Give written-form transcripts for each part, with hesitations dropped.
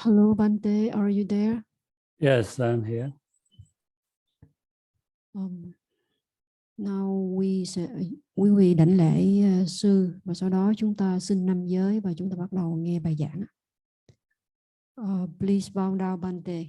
Hello, Bante, are you there? Yes, I'm here. Now quý vị đảnh lễ sư và sau đó chúng ta xin năm giới và chúng ta bắt đầu nghe bài giảng. Please bow down, Bante.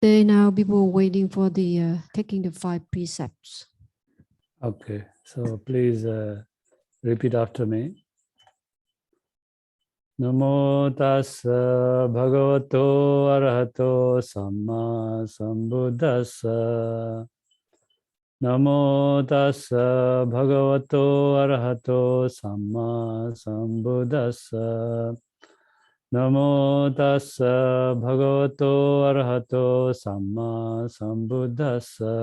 Now people waiting for the taking the 5 precepts. Okay, so please repeat after me. Namo tassa bhagavato arahato samma sambuddhassa. Namo tassa bhagavato arahato samma sambuddhassa. Namo tassa bhagavato arahato samma sambuddhassa.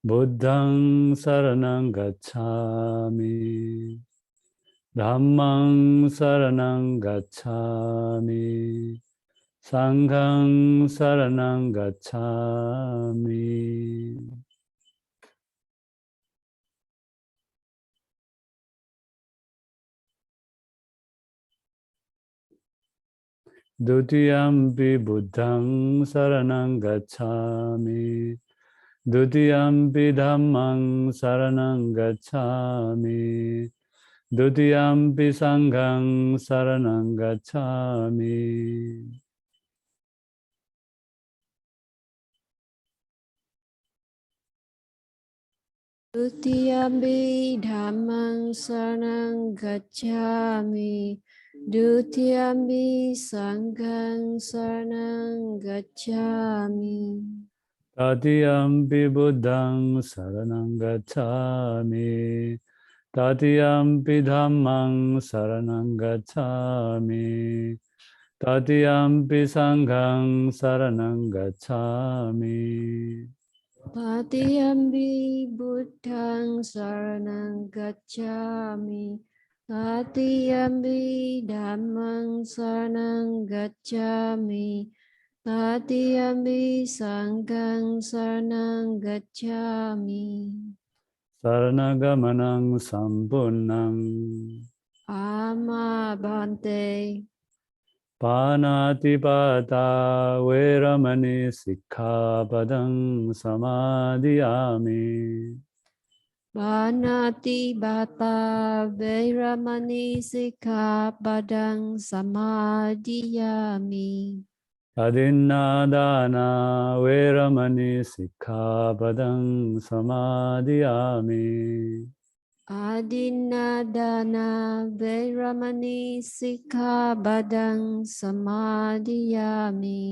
Buddhaṃ saraṇaṃ gacchāmi, Dhammaṃ saraṇaṃ gacchāmi, Saṅghaṃ saraṇaṃ gacchāmi. Dutiyampi buddhaṃ saraṇaṃ gacchāmi, Dutiyampi dhammaṃ saraṇaṃ gacchāmi, Dutiyampi saṅghaṃ saraṇaṃ gacchāmi. Dutiyampi dhammang saranang gacchāmi, Dutiyampi sanghang saranang gacchāmi. Tatiyampi buddhaṃ saraṇaṃ gacchāmi, Tatiyampi dhammaṃ saraṇaṃ gacchāmi, Tatiyampi saṅghaṃ saraṇaṃ gacchāmi. Tatiyampi buddhaṃ saranang gacchāmi, Tatiyampi dhammang saranang gacchāmi, Tatiyampi sanghang saranang gacchāmi. Saranagamanam sampunnam Ama Bante. Panatipata veramani sikkhapadam samadhiyami. Panatipata veramani sikkhapadam samadhiyami. Adinādana veramani sikkhapadam samadhiyami. Adinādana veramani sikkhapadam samadhiyami.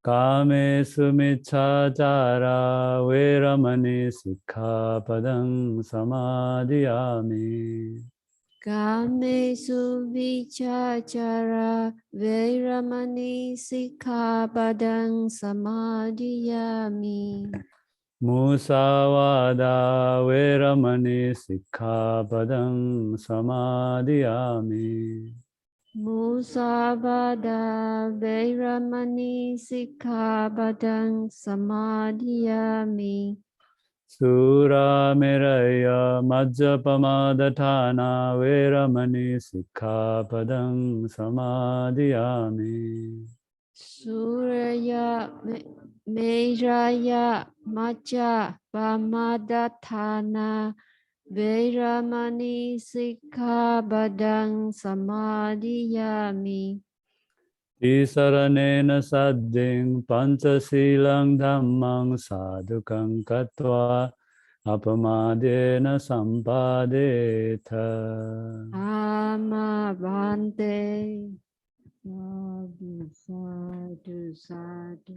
Kāmesu micchācāra veramani sikkhapadam samadhiyami. Kāmesu vicācara veramani sikkhapadam samadhiyami. Musāvādā veramani sikkhapadam samadhiyami. Musāvādā veramani sikkhapadam samadhiyami. Sūrāmeraya majjapamādhaṭhāna veramani sikkhapadam samadhiyami. Surya Meraya Macha Pamadatthana Veramani Sikkhabadang Samadhiyami. Tisaranena saddhing panchasilang dhammang sadhukang katva apamadena sampadetha. Ama Bhante. Sadhu, sadhu, sadhu.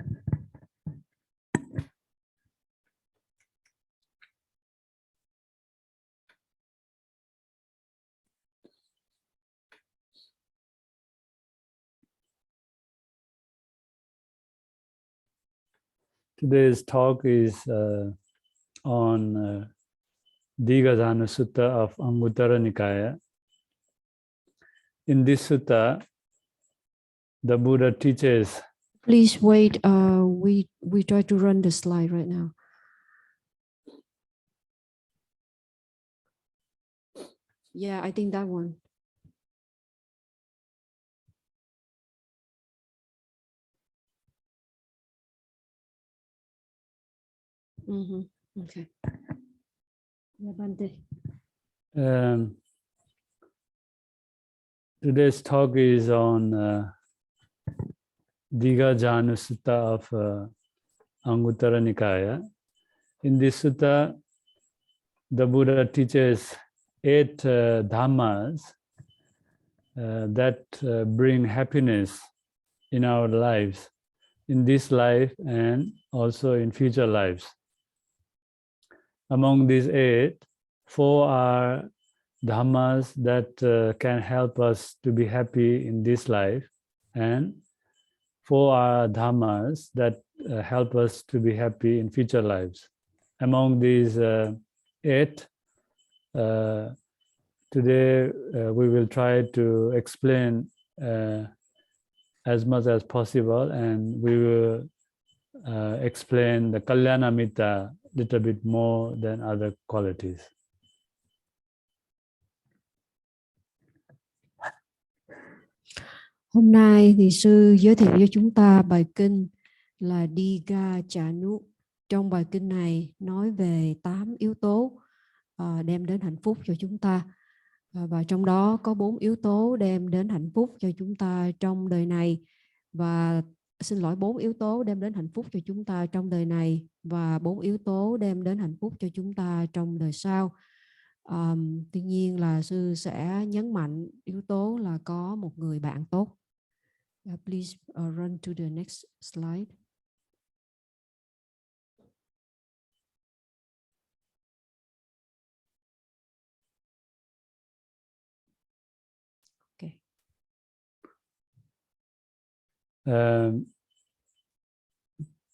Today's talk is on Dīghajāna Sutta of Anguttara Nikaya. In this sutta, the Buddha teaches. Please wait. We try to run the slide right now. Yeah, I think that one. Okay. Yeah, Bhante. Today's talk is on Dīghajāna Sutta of Anguttara Nikaya. In this sutta, the Buddha teaches 8 dhammas that bring happiness in our lives, in this life and also in future lives. Among these 8, 4 are dhammas that can help us to be happy in this life, and 4 are dhammas that help us to be happy in future lives. Among these 8, today we will try to explain as much as possible, and we will explain the Kalyāṇṇamitta a little bit more than other qualities. Hôm nay thì sư giới thiệu cho chúng ta bài kinh là Dīghajāna. Trong bài kinh này nói về 8 yếu tố đem đến hạnh phúc cho chúng ta. Và trong đó có 4 yếu tố đem đến hạnh phúc cho chúng ta trong đời này. Và 4 yếu tố đem đến hạnh phúc cho chúng ta trong đời này và 4 yếu tố đem đến hạnh phúc cho chúng ta trong đời sau. Tuy nhiên là sư sẽ nhấn mạnh yếu tố là có một người bạn tốt. Please run to the next slide. Okay.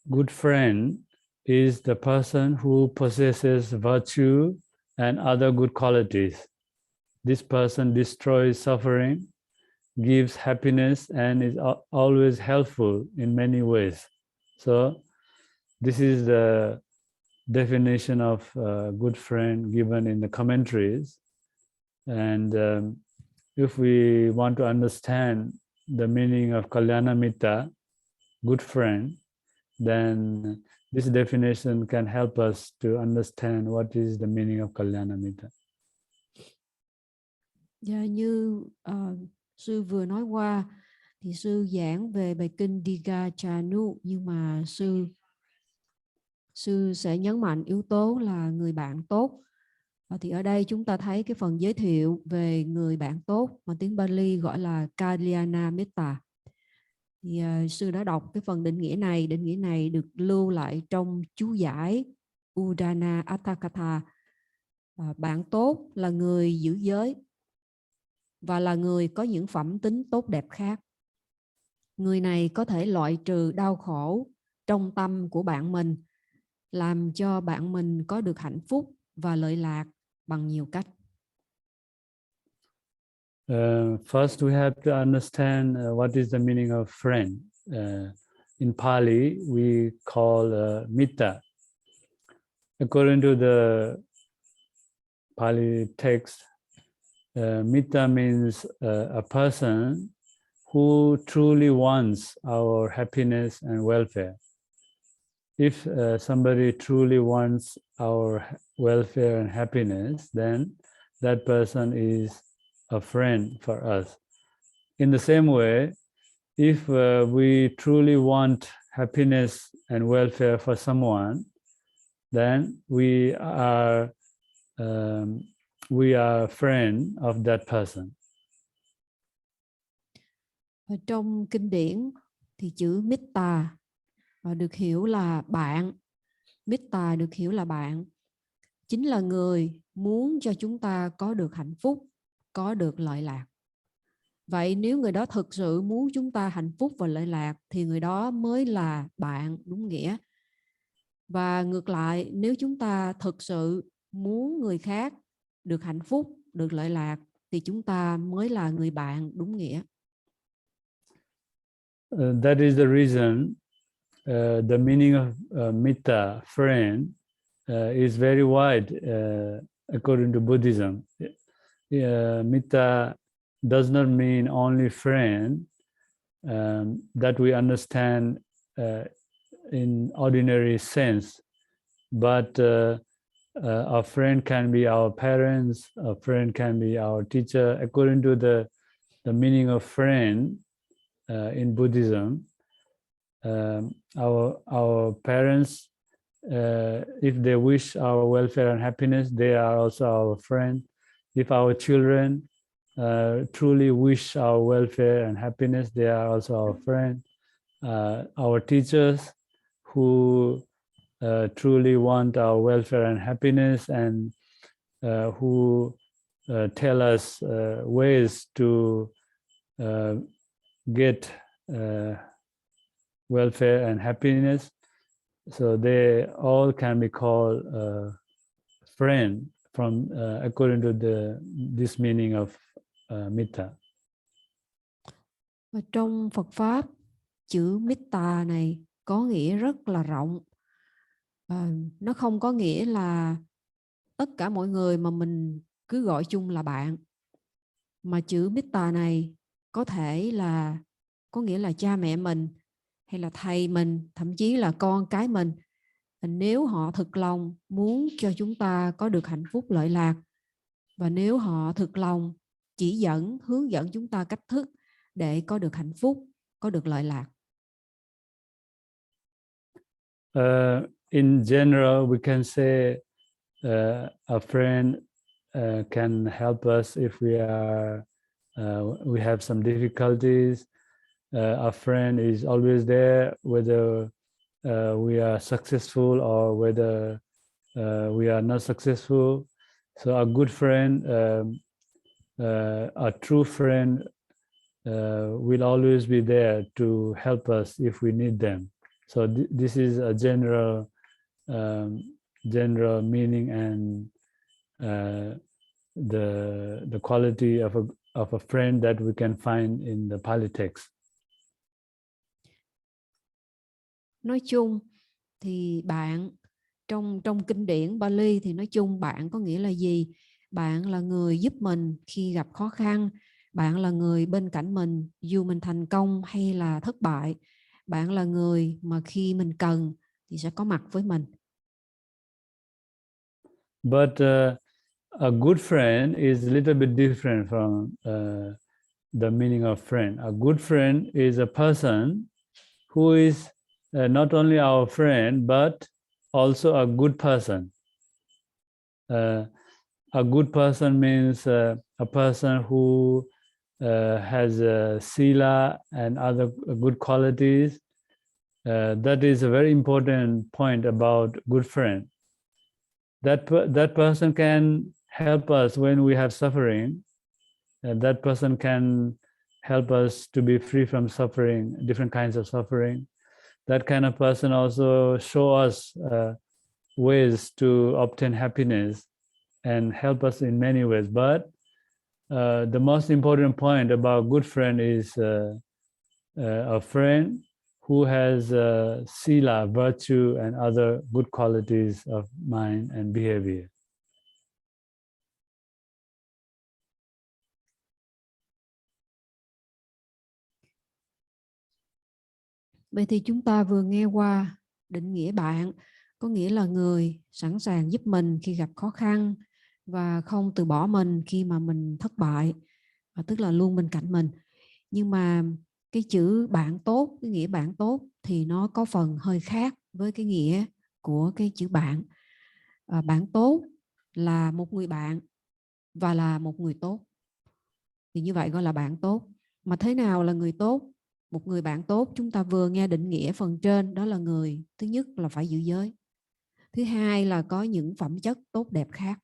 Good friend is the person who possesses virtue and other good qualities. This person destroys suffering, gives happiness, and is always helpful in many ways. So this is the definition of good friend given in the commentaries. And if we want to understand the meaning of Kalyāṇṇamitta, good friend, then this definition can help us to understand what is the meaning of Kalyāṇṇamitta. Yeah, như sư vừa nói qua thì sư giảng về bài kinh Dīghajāna, nhưng mà sư sẽ nhấn mạnh yếu tố là người bạn tốt. Thì ở đây chúng ta thấy cái phần giới thiệu về người bạn tốt mà tiếng Pali gọi là Kalyāṇṇamitta. Thì sư đã đọc cái phần định nghĩa này. Định nghĩa này được lưu lại trong chú giải Udana Atthakatha. Bạn tốt là người giữ giới và là người có những phẩm tính tốt đẹp khác. Người này có thể loại trừ đau khổ trong tâm của bạn mình, làm cho bạn mình có được hạnh phúc và lợi lạc bằng nhiều cách. First, we have to understand what is the meaning of friend. In Pali, we call Mitta. According to the Pali text, Mitta means a person who truly wants our happiness and welfare. If somebody truly wants our welfare and happiness, then that person is a friend for us. In the same way, if we truly want happiness and welfare for someone, then we are a friend of that person. Ở trong kinh điển thì chữ Mitta được hiểu là bạn. Mitta được hiểu là bạn, chính là người muốn cho chúng ta có được hạnh phúc, có được lợi lạc. Vậy nếu người đó thực sự muốn chúng ta hạnh phúc và lợi lạc thì người đó mới là bạn đúng nghĩa. Và ngược lại, nếu chúng ta thực sự muốn người khác được hạnh phúc, được lợi lạc thì chúng ta mới là người bạn đúng nghĩa. That is the reason the meaning of Mitta, friend, is very wide according to Buddhism. Mitta does not mean only friend that we understand in ordinary sense, but a friend can be our parents, a friend can be our teacher. According to the meaning of friend in Buddhism, our parents, if they wish our welfare and happiness, they are also our friend. If our children truly wish our welfare and happiness, they are also our friend. Our teachers who truly want our welfare and happiness and who tell us ways to get welfare and happiness, so they all can be called friend from according to this meaning of Mitta. Và trong Phật pháp, chữ Mitta này có nghĩa rất là rộng. Nó không có nghĩa là tất cả mọi người mà mình cứ gọi chung là bạn, mà chữ Mitta này có thể là có nghĩa là cha mẹ mình hay là thầy mình, thậm chí là con cái mình. Nếu họ thực lòng muốn cho chúng ta có được hạnh phúc lợi lạc, và nếu họ thực lòng chỉ dẫn, hướng dẫn chúng ta cách thức để có được hạnh phúc, có được lợi lạc. In general, we can say a friend can help us if we have some difficulties. A friend is always there, whether we are successful or whether we are not successful. So a good friend, a true friend, will always be there to help us if we need them. So this is a general meaning and the quality of a friend that we can find in the Pali text. Nói chung thì bạn trong kinh điển Pali thì nói chung bạn có nghĩa là gì? Bạn là người giúp mình khi gặp khó khăn, bạn là người bên cạnh mình dù mình thành công hay là thất bại, bạn là người mà khi mình cần thì sẽ có mặt với mình. But a good friend is a little bit different from the meaning of friend. A good friend is a person who is not only our friend but also a good person. A good person means a person who has sila and other good qualities. That is a very important point about good friend. That person can help us when we have suffering. That person can help us to be free from suffering, different kinds of suffering. That kind of person also show us ways to obtain happiness and help us in many ways. But the most important point about good friend is a friend who has sila, virtue, and other good qualities of mind and behavior. Vậy thì chúng ta vừa nghe qua định nghĩa bạn, có nghĩa là người sẵn sàng giúp mình khi gặp khó khăn và không từ bỏ mình khi mà mình thất bại, tức là luôn bên cạnh mình. Nhưng mà cái chữ bạn tốt, cái nghĩa bạn tốt thì nó có phần hơi khác với cái nghĩa của cái chữ bạn. Bạn tốt là một người bạn và là một người tốt. Thì như vậy gọi là bạn tốt. Mà thế nào là người tốt? Một người bạn tốt chúng ta vừa nghe định nghĩa phần trên, đó là người thứ nhất là phải giữ giới. Thứ hai là có những phẩm chất tốt đẹp khác.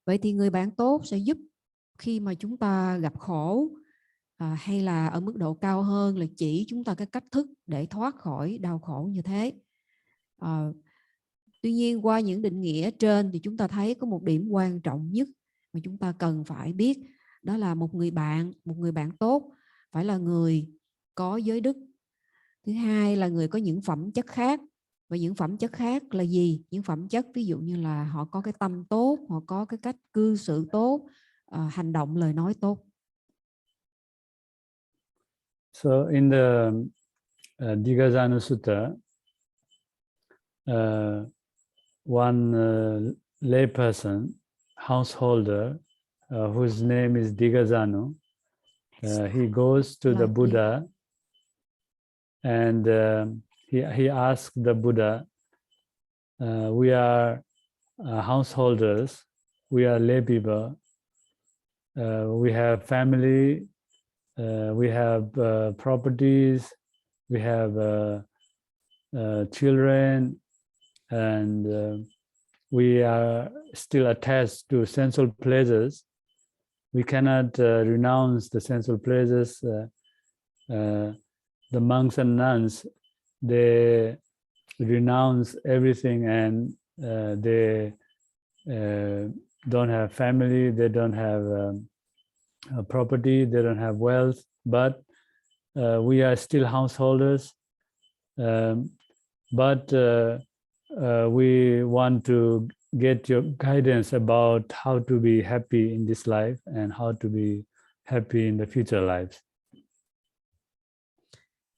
Vậy thì người bạn tốt sẽ giúp khi mà chúng ta gặp khổ, hay là ở mức độ cao hơn là chỉ chúng ta cái cách thức để thoát khỏi đau khổ như thế. Tuy nhiên qua những định nghĩa trên thì chúng ta thấy có một điểm quan trọng nhất mà chúng ta cần phải biết, đó là một người bạn tốt phải là người có giới đức. Thứ hai là người có những phẩm chất khác. Và những phẩm chất khác là gì? Những phẩm chất ví dụ như là họ có cái tâm tốt, họ có cái cách cư xử tốt, hành động lời nói tốt. So in the Digajanu Sutta, one lay person, householder, whose name is Digajanu, he goes to the Buddha and he asks the Buddha, we are householders, we are lay people, we have family, we have properties, we have children, and we are still attached to sensual pleasures. We cannot renounce the sensual pleasures. The monks and nuns, they renounce everything, and they don't have family, they don't have property, they don't have wealth, but we are still householders. But we want to get your guidance about how to be happy in this life and how to be happy in the future lives.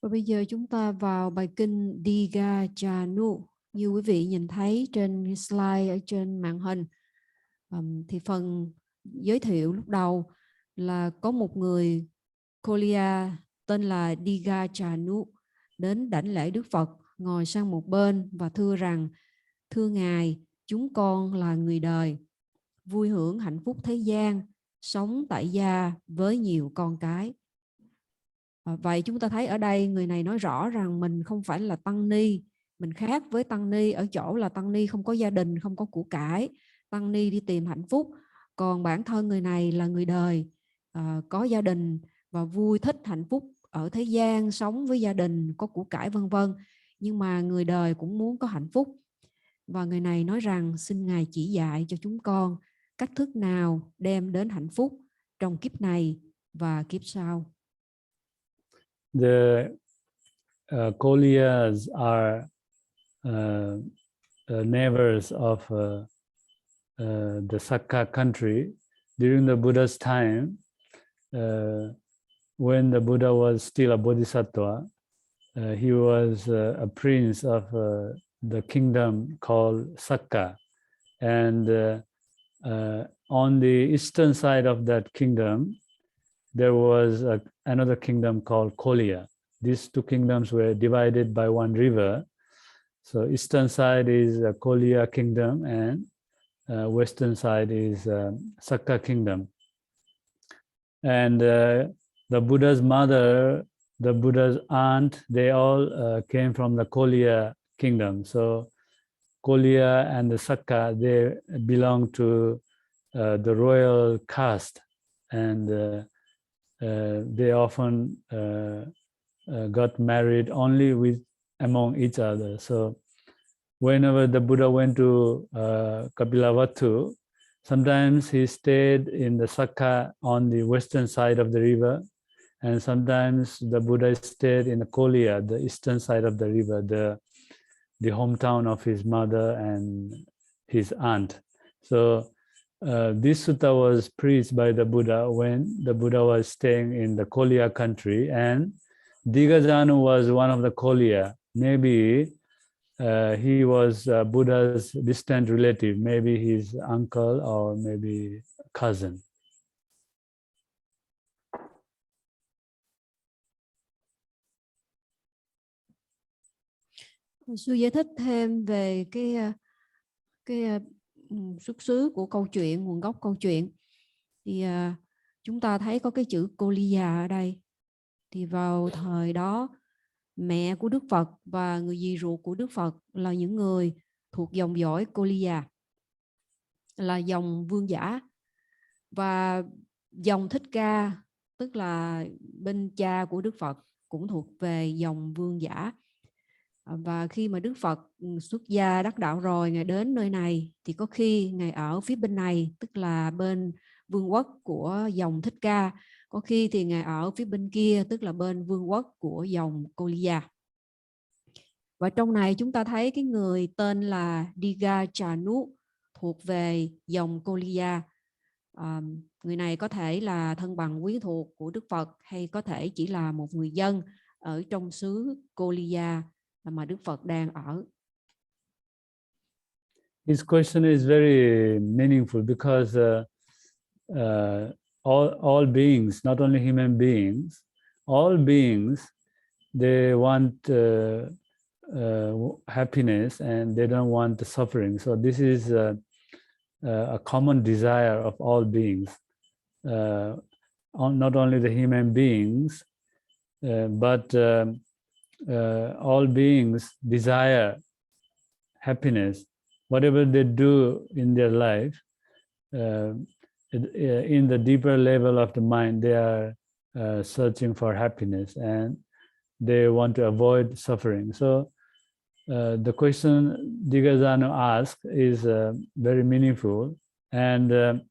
Và bây giờ chúng ta vào bài kinh Digajanu. Như quý vị nhìn thấy trên slide ở trên màn hình, thì phần giới thiệu lúc đầu là có một người Kalyāṇṇamitta tên là Digajanu đến đảnh lễ Đức Phật, ngồi sang một bên và thưa rằng: thưa Ngài, chúng con là người đời, vui hưởng hạnh phúc thế gian, sống tại gia với nhiều con cái. Vậy chúng ta thấy ở đây người này nói rõ rằng mình không phải là tăng ni, mình khác với tăng ni ở chỗ là tăng ni không có gia đình, không có của cải, tăng ni đi tìm hạnh phúc. Còn bản thân người này là người đời, có gia đình và vui thích hạnh phúc ở thế gian, sống với gia đình, có của cải vân vân. Nhưng mà người đời cũng muốn có hạnh phúc. Và người này nói rằng xin Ngài chỉ dạy cho chúng con cách thức nào đem đến hạnh phúc trong kiếp này và kiếp sau. The Kalyas are neighbors of the Sakka country. During the Buddha's time, when the Buddha was still a bodhisattva, he was a prince of the kingdom called Sakka. And on the eastern side of that kingdom, there was another kingdom called Kalya. These two kingdoms were divided by one river. So eastern side is Kalya kingdom and western side is Sakka kingdom. And the Buddha's mother, the Buddha's aunt, they all came from the Kalya kingdom. So Kalya and the Sakka, they belong to the royal caste, and they often got married only with among each other. So whenever the Buddha went to Kapilavatthu, sometimes he stayed in the Sakka on the western side of the river, and sometimes the Buddha stayed in the Kalya, the eastern side of the river, the hometown of his mother and his aunt. So this sutta was preached by the Buddha when the Buddha was staying in the Kalya country, and Digajanu was one of the Kolya. Maybe he was Buddha's distant relative, maybe his uncle or maybe cousin. Sư giải thích thêm về cái xuất xứ của câu chuyện, nguồn gốc câu chuyện. Thì chúng ta thấy có cái chữ Kalyāṇṇamitta ở đây. Thì vào thời đó, mẹ của Đức Phật và người dì ruột của Đức Phật là những người thuộc dòng dõi Kalyāṇṇamitta, là dòng vương giả. Và dòng Thích Ca, tức là bên cha của Đức Phật, cũng thuộc về dòng vương giả. Và khi mà Đức Phật xuất gia đắc đạo rồi, Ngài đến nơi này thì có khi Ngài ở phía bên này, tức là bên vương quốc của dòng Thích Ca. Có khi thì Ngài ở phía bên kia, tức là bên vương quốc của dòng Kalyāṇṇamitta. Và trong này chúng ta thấy cái người tên là Digajanu thuộc về dòng Kalyāṇṇamitta. Người này có thể là thân bằng quyến thuộc của Đức Phật, hay có thể chỉ là một người dân ở trong xứ Kalyāṇṇamitta mà Đức Phật đang ở. His question is very meaningful because all beings, not only human beings, all beings, they want happiness and they don't want the suffering. So this is a common desire of all beings. Not only the human beings, but all beings desire happiness. Whatever they do in their life, in the deeper level of the mind, they are searching for happiness and they want to avoid suffering. So the question Digajanu asked is very meaningful. And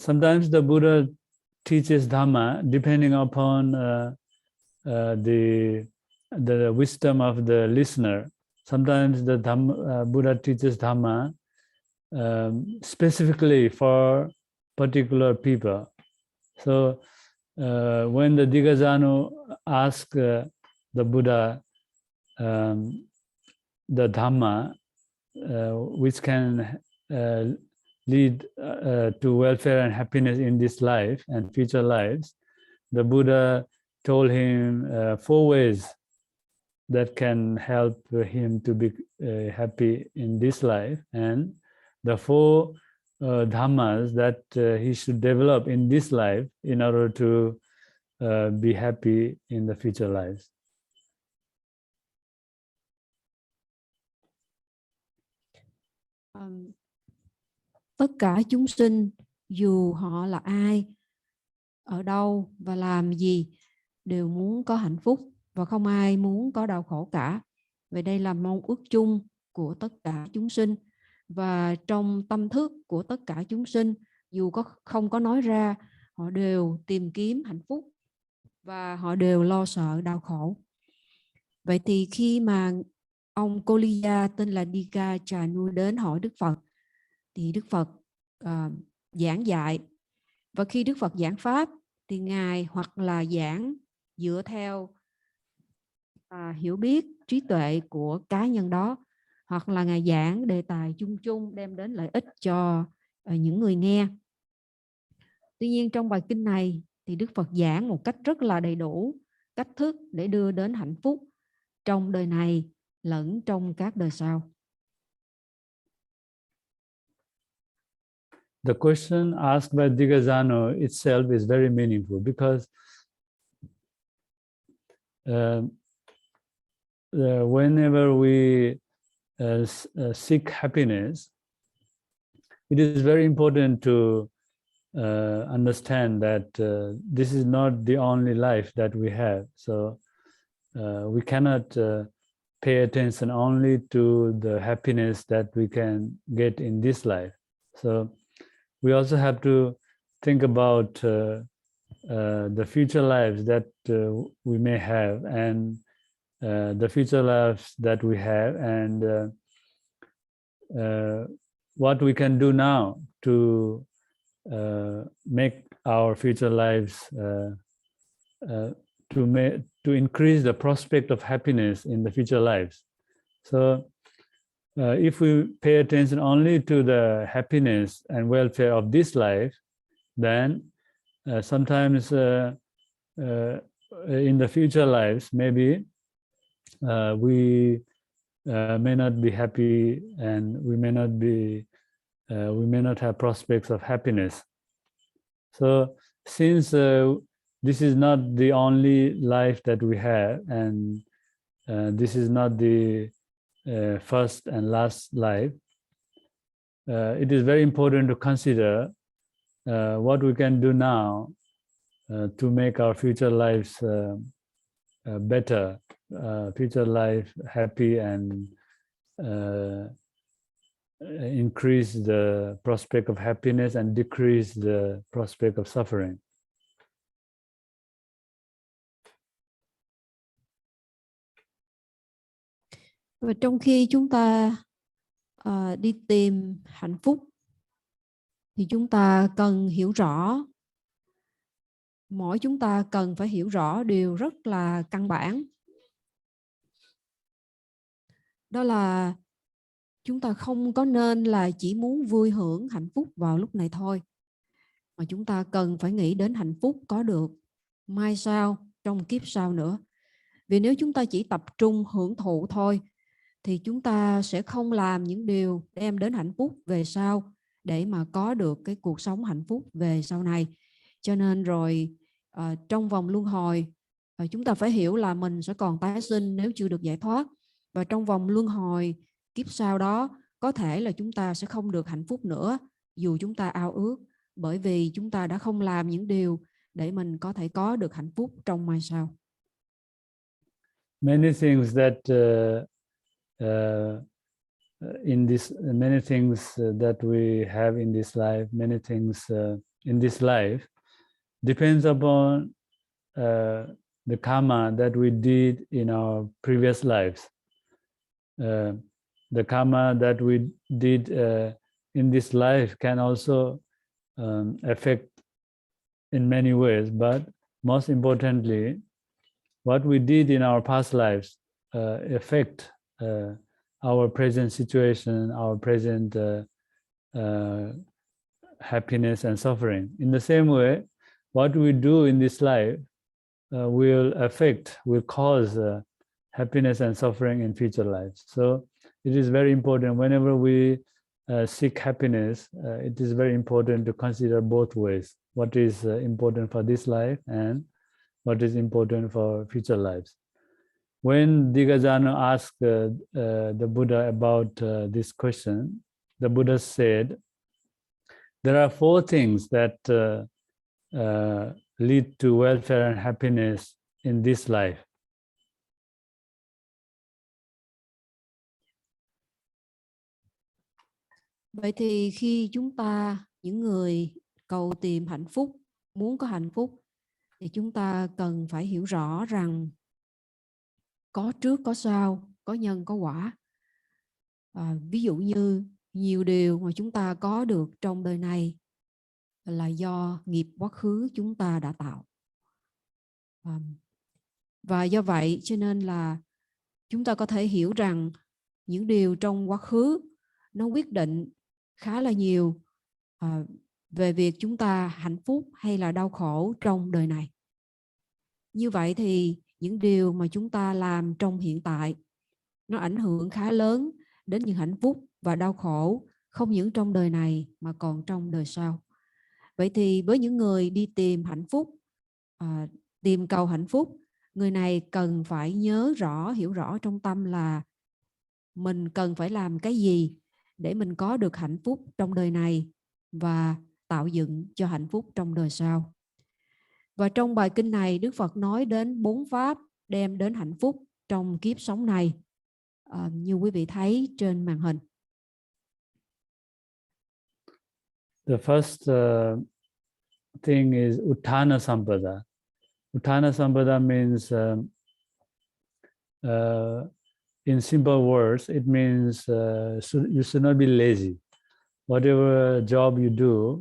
sometimes the Buddha teaches Dhamma depending upon the wisdom of the listener. Sometimes the Buddha teaches Dhamma specifically for particular people. So when the Digajanu asked the Buddha the Dhamma which can lead to welfare and happiness in this life and future lives, the Buddha told him 4 ways that can help him to be happy in this life, and the 4 dhammas that he should develop in this life in order to be happy in the future lives. Tất cả chúng sinh, dù họ là ai, ở đâu và làm gì, đều muốn có hạnh phúc và không ai muốn có đau khổ cả. Vậy đây là mong ước chung của tất cả chúng sinh, và trong tâm thức của tất cả chúng sinh, dù không có nói ra, họ đều tìm kiếm hạnh phúc và họ đều lo sợ đau khổ. Vậy thì khi mà ông Kalyāṇṇamitta tên là Digajanu đến hỏi Đức Phật, thì Đức Phật giảng dạy. Và khi Đức Phật giảng pháp thì Ngài hoặc là giảng dựa theo hiểu biết, trí tuệ của cá nhân đó, hoặc là Ngài giảng đề tài chung chung đem đến lợi ích cho những người nghe. Tuy nhiên trong bài kinh này thì Đức Phật giảng một cách rất là đầy đủ cách thức để đưa đến hạnh phúc trong đời này lẫn trong các đời sau. The question asked by Digajanu itself is very meaningful because whenever we seek happiness, it is very important to understand that this is not the only life that we have. So we cannot pay attention only to the happiness that we can get in this life. So we also have to think about the future lives that we may have, and the future lives that we have, and what we can do now to make our future lives to increase the prospect of happiness in the future lives. So if we pay attention only to the happiness and welfare of this life, then sometimes in the future lives, maybe we may not be happy, and we may not have prospects of happiness. So since this is not the only life that we have, and this is not the first and last life, it is very important to consider what we can do now to make our future lives better, future life happy, and increase the prospect of happiness and decrease the prospect of suffering. Và trong khi chúng ta đi tìm hạnh phúc thì chúng ta cần hiểu rõ, mỗi chúng ta cần phải hiểu rõ điều rất là căn bản. Đó là chúng ta không có nên là chỉ muốn vui hưởng hạnh phúc vào lúc này thôi, mà chúng ta cần phải nghĩ đến hạnh phúc có được mai sau, trong kiếp sau nữa. Vì nếu chúng ta chỉ tập trung hưởng thụ thôi thì chúng ta sẽ không làm những điều đem đến hạnh phúc về sau để mà có được cái cuộc sống hạnh phúc về sau này. Cho nên rồi trong vòng luân hồi chúng ta phải hiểu là mình sẽ còn tái sinh nếu chưa được giải thoát. Và trong vòng luân hồi kiếp sau đó có thể là chúng ta sẽ không được hạnh phúc nữa dù chúng ta ao ước, bởi vì chúng ta đã không làm những điều để mình có thể có được hạnh phúc trong mai sau. Many things that many things that we have in this life, many things in this life depends upon the karma that we did in our previous lives. The karma that we did in this life can also affect in many ways, but most importantly, what we did in our past lives affect our present situation, our present happiness and suffering. In the same way, what we do in this life will cause happiness and suffering in future lives. So it is very important whenever we seek happiness, it is very important to consider both ways, what is important for this life and what is important for future lives. When Digajana asked the Buddha about this question, the Buddha said, there are 4 things that lead to welfare and happiness in this life. Vậy thì khi chúng ta, những người cầu tìm hạnh phúc, muốn có hạnh phúc, thì chúng ta cần phải hiểu rõ rằng có trước có sau, có nhân có quả. Ví dụ như nhiều điều mà chúng ta có được trong đời này là do nghiệp quá khứ chúng ta đã tạo. Và do vậy cho nên là chúng ta có thể hiểu rằng những điều trong quá khứ nó quyết định khá là nhiều về việc chúng ta hạnh phúc hay là đau khổ trong đời này. Như vậy thì những điều mà chúng ta làm trong hiện tại nó ảnh hưởng khá lớn đến những hạnh phúc và đau khổ không những trong đời này mà còn trong đời sau. Vậy thì với những người đi tìm hạnh phúc, tìm cầu hạnh phúc, người này cần phải nhớ rõ, hiểu rõ trong tâm là mình cần phải làm cái gì để mình có được hạnh phúc trong đời này và tạo dựng cho hạnh phúc trong đời sau. Và trong bài kinh này, Đức Phật nói đến 4 pháp đem đến hạnh phúc trong kiếp sống này, như quý vị thấy trên màn hình. The first thing is Uttana Sampada. Uttana Sampada means, in simple words, it means you should not be lazy. Whatever job you do,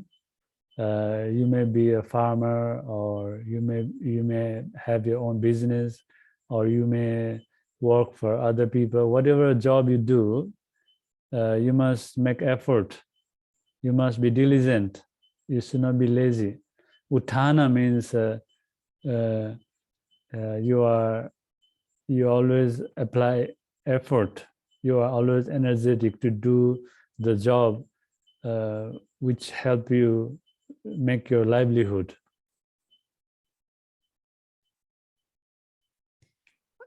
You may be a farmer, or you may have your own business, or you may work for other people. Whatever job you do, you must make effort. You must be diligent. You should not be lazy. Uthana means you always apply effort. You are always energetic to do the job which help you make your livelihood.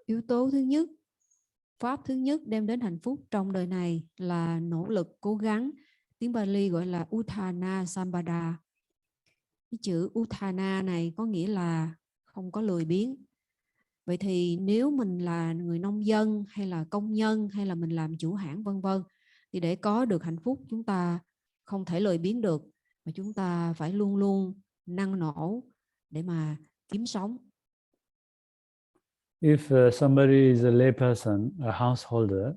Yếu tố thứ nhất, pháp thứ nhất đem đến hạnh phúc trong đời này là nỗ lực cố gắng. Tiếng Pali gọi là Uthana Sampada. Cái chữ Uthana này có nghĩa là không có lười biếng. Vậy thì nếu mình là người nông dân hay là công nhân hay là mình làm chủ hãng vân vân, thì để có được hạnh phúc chúng ta không thể lười biếng được, mà chúng ta phải luôn luôn năng nổ để mà kiếm sống. If somebody is a lay person, a householder,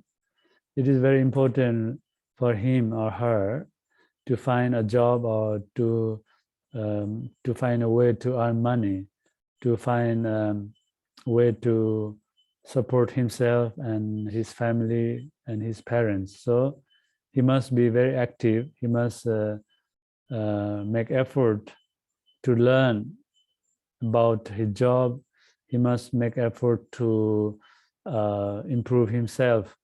it is very important for him or her to find a job, or to find a way to earn money, to find a way to support himself and his family and his parents. So he must be very active. He must make effort to learn about his job. He must make effort to improve himself.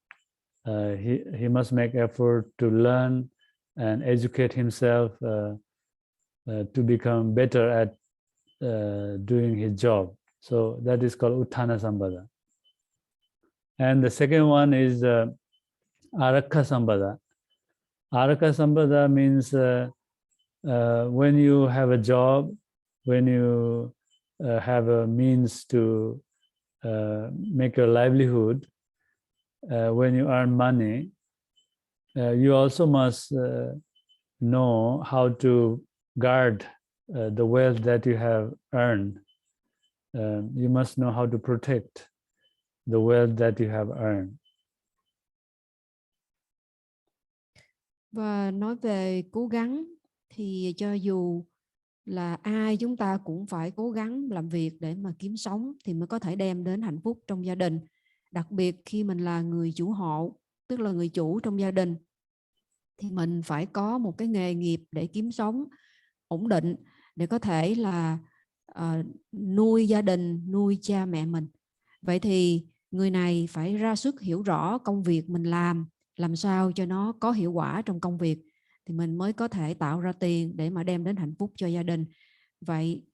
He must make effort to learn and educate himself to become better at doing his job. So that is called Uthana Sampada. And the second one is Arakha Sampada. Arakha Sampada means when you have a job, when you have a means to make your livelihood, when you earn money, you also must know how to guard the wealth that you have earned. You must know how to protect the wealth that you have earned. Và nói về cố gắng thì cho dù là ai chúng ta cũng phải cố gắng làm việc để mà kiếm sống thì mới có thể đem đến hạnh phúc trong gia đình. Đặc biệt khi mình là người chủ hộ, tức là người chủ trong gia đình, thì mình phải có một cái nghề nghiệp để kiếm sống ổn định, để có thể là nuôi gia đình, nuôi cha mẹ mình. Vậy thì người này phải ra sức hiểu rõ công việc mình làm sao cho nó có hiệu quả trong công việc, thì mình mới có thể tạo ra tiền để mà đem đến hạnh phúc cho gia đình. Vậy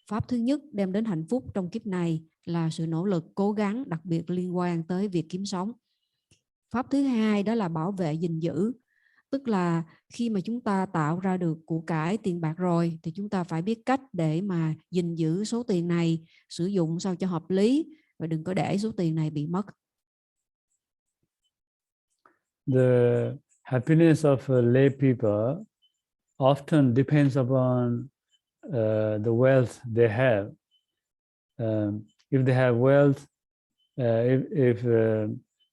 pháp thứ nhất đem đến hạnh phúc trong kiếp này là sự nỗ lực cố gắng, đặc biệt liên quan tới việc kiếm sống. Pháp thứ hai đó là bảo vệ gìn giữ. Tức là khi mà chúng ta tạo ra được của cải tiền bạc rồi thì chúng ta phải biết cách để mà gìn giữ số tiền này, sử dụng sao cho hợp lý và đừng có để số tiền này bị mất. The happiness of lay people often depends upon the wealth they have. If they have wealth,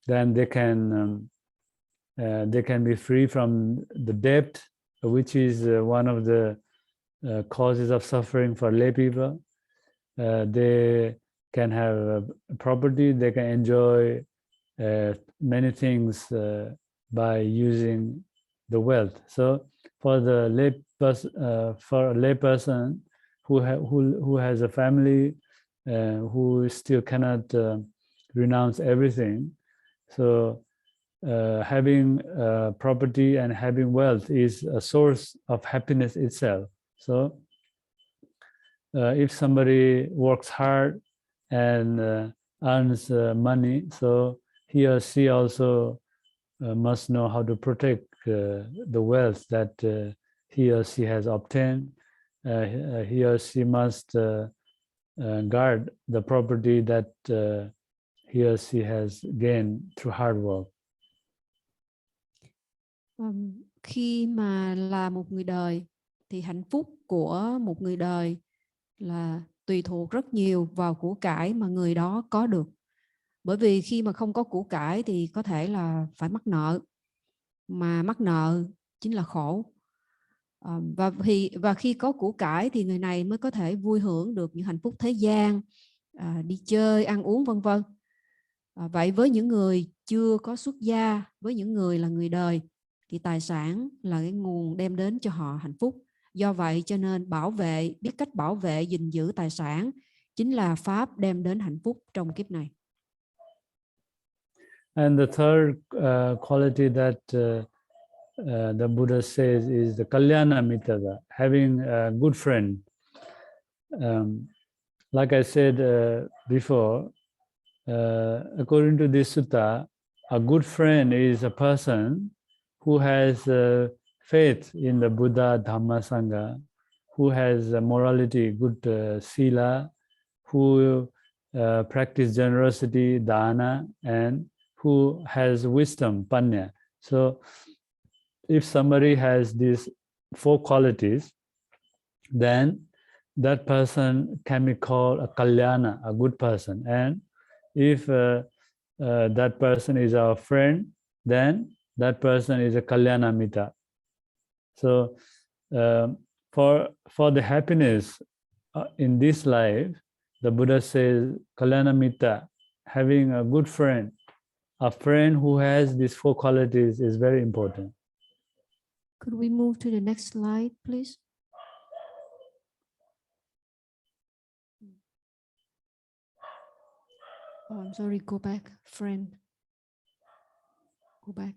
then they can be free from the debt, which is one of the causes of suffering for lay people. They can have property, they can enjoy many things by using the wealth. So for the for a lay person who has a family, who still cannot renounce everything, so having property and having wealth is a source of happiness itself. So if somebody works hard and earns money, so he or she also must know how to protect the wealth that he or she has obtained. He or she must guard the property that he or she has gained through hard work. Khi mà là một người đời thì hạnh phúc của một người đời là tùy thuộc rất nhiều vào của cải mà người đó có được. Bởi vì khi mà không có của cải thì có thể là phải mắc nợ, mà mắc nợ chính là khổ. Và khi có của cải thì người này mới có thể vui hưởng được những hạnh phúc thế gian, đi chơi, ăn uống vân vân. Vậy với những người chưa có xuất gia, với những người là người đời, thì tài sản là cái nguồn đem đến cho họ hạnh phúc. Do vậy cho nên biết cách bảo vệ, gìn giữ tài sản chính là pháp đem đến hạnh phúc trong kiếp này. And the third quality that the Buddha says is the Kalyāṇṇamitta, having a good friend. Like I said before, according to this sutta, a good friend is a person who has faith in the Buddha, Dhamma, Sangha, who has morality, good sila, who practice generosity, dana, and who has wisdom, panya. So if somebody has these four qualities, then that person can be called a kalyana, a good person. And if that person is our friend, then that person is a Kalyāṇṇamitta. So for the happiness in this life, the Buddha says Kalyāṇṇamitta, having a good friend, a friend who has these four qualities is very important. Could we move to the next slide, please? Oh, I'm sorry, go back, friend. Go back.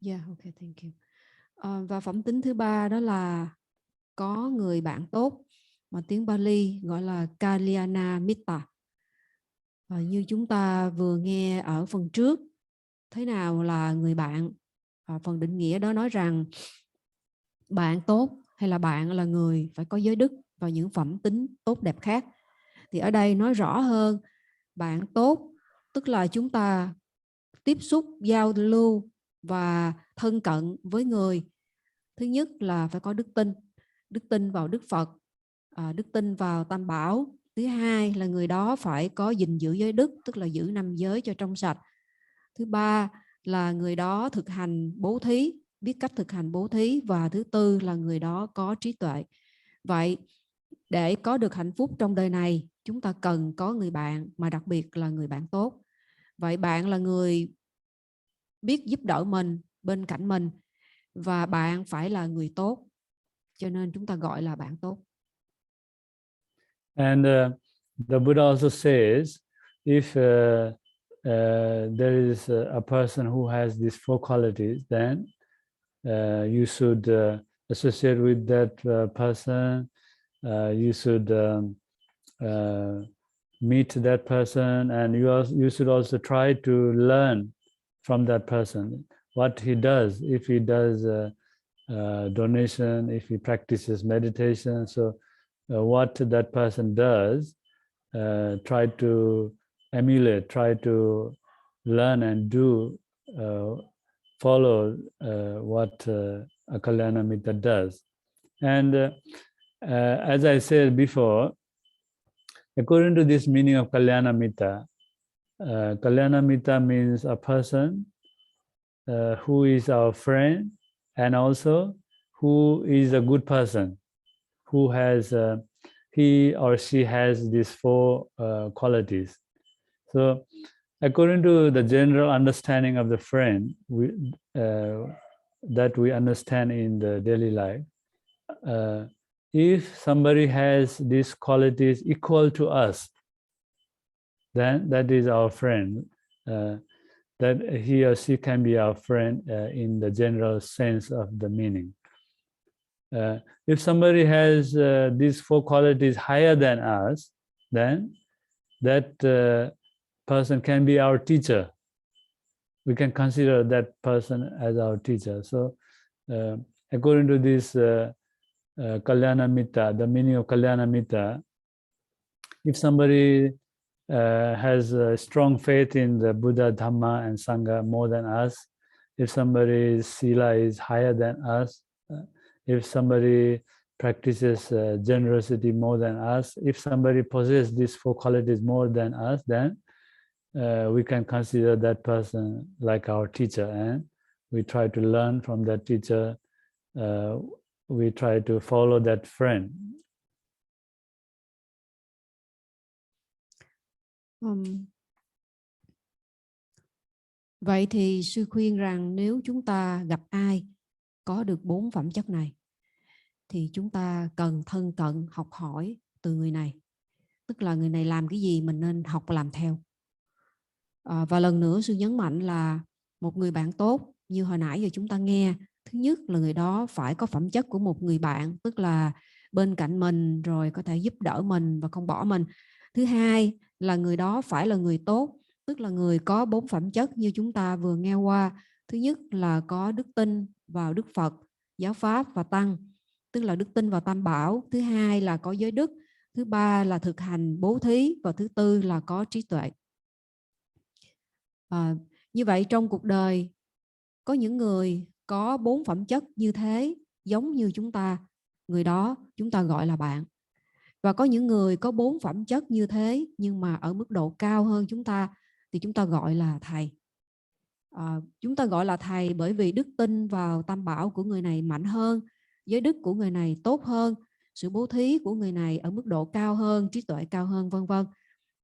Yeah, okay, thank you. Và phẩm tính thứ ba đó là có người bạn tốt, mà tiếng Pali gọi là Kalyāṇṇamitta. Như chúng ta vừa nghe ở phần trước, thế nào là người bạn? Phần định nghĩa đó nói rằng bạn tốt hay là bạn là người phải có giới đức và những phẩm tính tốt đẹp khác. Thì ở đây nói rõ hơn, bạn tốt tức là chúng ta tiếp xúc, giao lưu và thân cận với người. Thứ nhất là phải có đức tin vào Đức Phật, đức tin vào Tam Bảo. Thứ hai là người đó phải có gìn giữ giới đức, tức là giữ 5 giới cho trong sạch. Thứ ba là người đó thực hành bố thí, biết cách thực hành bố thí. Và thứ tư là người đó có trí tuệ. Vậy để có được hạnh phúc trong đời này, chúng ta cần có người bạn, mà đặc biệt là người bạn tốt. Vậy bạn là người biết giúp đỡ mình, bên cạnh mình, và bạn phải là người tốt, cho nên chúng ta gọi là bạn tốt. And the Buddha also says, if there is a person who has these four qualities, then you should associate with that person. You should meet that person, and you should also try to learn from that person what he does. If he does donation, if he practices meditation, so what that person does, try to emulate, try to learn and do, follow what a Kalyāṇamitta does. And as I said before, according to this meaning of Kalyāṇamitta, Kalyāṇamitta means a person who is our friend, and also who is a good person, who has he or she has these four qualities. So according to the general understanding of the friend that we understand in the daily life, if somebody has these qualities equal to us, then that is our friend. That he or she can be our friend in the general sense of the meaning. If somebody has these four qualities higher than us, then that person can be our teacher. We can consider that person as our teacher. So according to this Kalyāṇamitta, the meaning of Kalyāṇamitta, if somebody has a strong faith in the Buddha, Dhamma, and Sangha more than us, if somebody's sila is higher than us, if somebody practices generosity more than us, if somebody possesses these four qualities more than us, then we can consider that person like our teacher, and we try to learn from that teacher. We try to follow that friend. Vậy thì sư khuyên rằng nếu chúng ta gặp ai có được 4 phẩm chất này thì chúng ta cần thân cận học hỏi từ người này. Tức là người này làm cái gì mình nên học và làm theo. Và lần nữa sư nhấn mạnh là một người bạn tốt như hồi nãy giờ chúng ta nghe, thứ nhất là người đó phải có phẩm chất của một người bạn, tức là bên cạnh mình rồi có thể giúp đỡ mình và không bỏ mình. Thứ hai là người đó phải là người tốt, tức là người có 4 phẩm chất như chúng ta vừa nghe qua. Thứ nhất là có đức tin vào Đức Phật, giáo pháp và tăng, tức là đức tin vào Tam Bảo. Thứ hai là có giới đức. Thứ ba là thực hành bố thí. Và thứ tư là có trí tuệ. Như vậy trong cuộc đời có những người có 4 phẩm chất như thế giống như chúng ta, người đó chúng ta gọi là bạn. Và có những người có 4 phẩm chất như thế nhưng mà ở mức độ cao hơn chúng ta thì chúng ta gọi là thầy. Chúng ta gọi là thầy bởi vì đức tin vào Tam Bảo của người này mạnh hơn, giới đức của người này tốt hơn, sự bố thí của người này ở mức độ cao hơn, trí tuệ cao hơn, vân vân.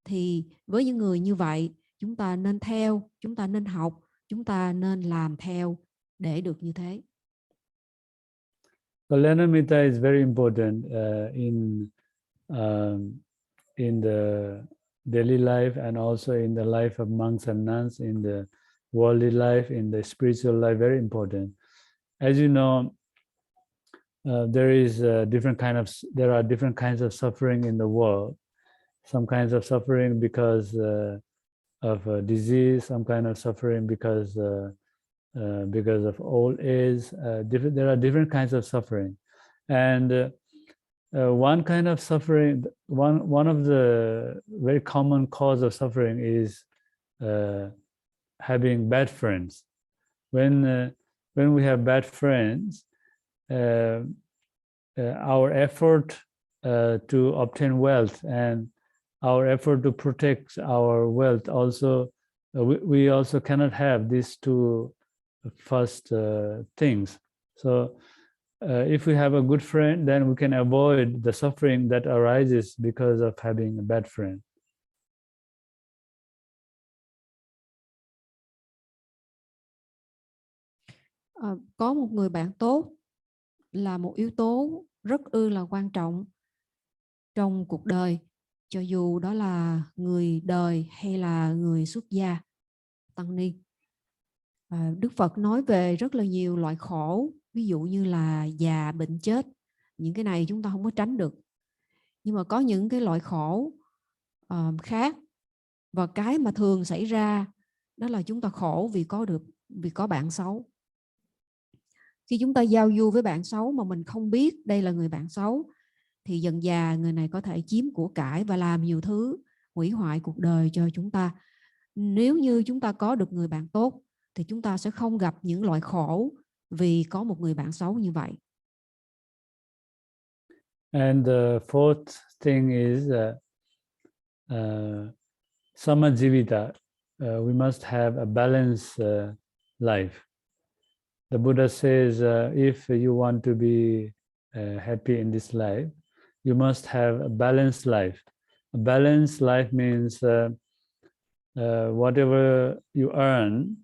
Thì với những người như vậy, chúng ta nên theo, chúng ta nên học, chúng ta nên làm theo để được như thế. Kalyāṇṇamitta is very important in the daily life and also in the life of monks and nuns, in the worldly life, in the spiritual life, very important. As you know, there are different kinds of suffering in the world. Some kinds of suffering because of disease, some kind of suffering because of old age. There are different kinds of suffering, and one kind of suffering, one of the very common cause of suffering is having bad friends. When we have bad friends, our effort to obtain wealth and our effort to protect our wealth also, we also cannot have these two first things. So if we have a good friend, then we can avoid the suffering that arises because of having a bad friend. Có một người bạn tốt là một yếu tố rất là quan trọng trong cuộc đời, cho dù đó là người đời hay là người xuất gia, tăng ni. Đức Phật nói về rất là nhiều loại khổ, ví dụ như là già, bệnh, chết. Những cái này chúng ta không có tránh được. Nhưng mà có những cái loại khổ khác, và cái mà thường xảy ra đó là chúng ta khổ vì có bạn xấu. Khi chúng ta giao du với bạn xấu mà mình không biết đây là người bạn xấu, thì dần dà người này có thể chiếm của cải và làm nhiều thứ hủy hoại cuộc đời cho chúng ta. Nếu như chúng ta có được người bạn tốt thì chúng ta sẽ không gặp những loại khổ vì có một người bạn xấu như vậy. And the fourth thing is samajivita. We must have a balanced life. The Buddha says, if you want to be happy in this life, you must have a balanced life. A balanced life means whatever you earn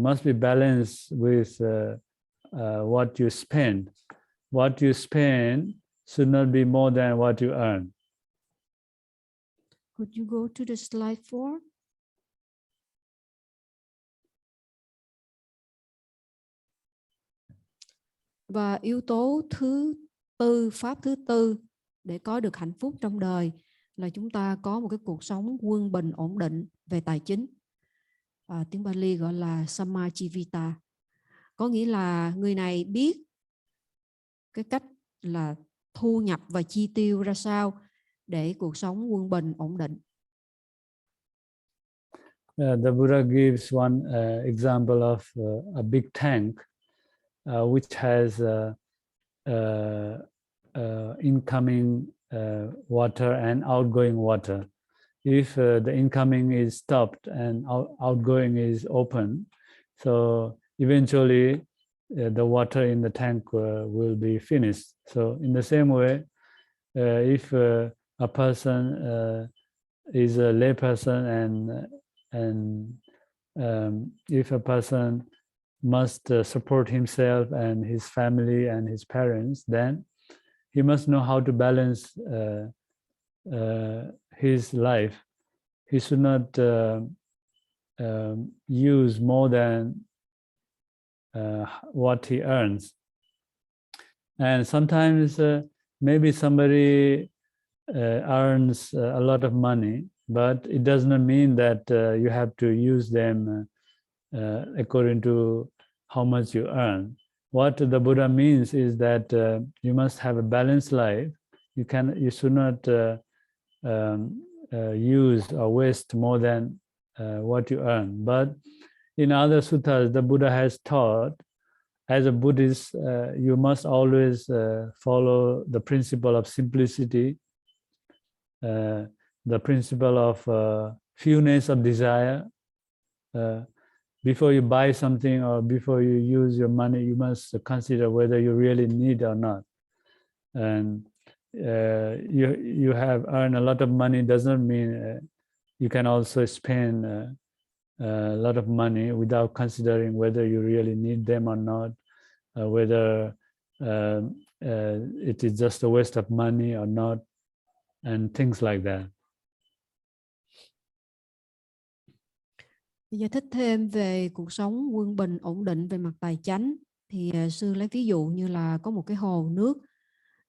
must be balanced with what you spend. What you spend should not be more than what you earn. Could you go to the slide 4? Và yếu tố thứ tư, pháp thứ tư để có được hạnh phúc trong đời là chúng ta có một cái cuộc sống quân bình, ổn định về tài chính. Tiếng Bali gọi là samajivita. Có nghĩa là người này biết cái cách là thu nhập và chi tiêu ra sao để cuộc sống quân bình, ổn định. The Buddha gives one example of a big tank which has incoming water and outgoing water. If the incoming is stopped and outgoing is open, So eventually the water in the tank will be finished. So in the same way, if a person is a lay person and if a person must support himself and his family and his parents, then he must know how to balance his life. He should not use more than what he earns. And sometimes maybe somebody earns a lot of money, but it does not mean that you have to use them according to how much you earn. What the Buddha means is that you must have a balanced life. You should not use or waste more than what you earn. But in other suttas, the Buddha has taught, as a Buddhist, you must always follow the principle of simplicity, the principle of fewness of desire. Before you buy something or before you use your money, you must consider whether you really need or not. And you have earned a lot of money does not mean you can also spend a lot of money without considering whether you really need them or not, whether it is just a waste of money or not, and things like that. Giải thích thêm về cuộc sống quân bình ổn định về mặt tài chánh thì sư lấy ví dụ như là có một cái hồ nước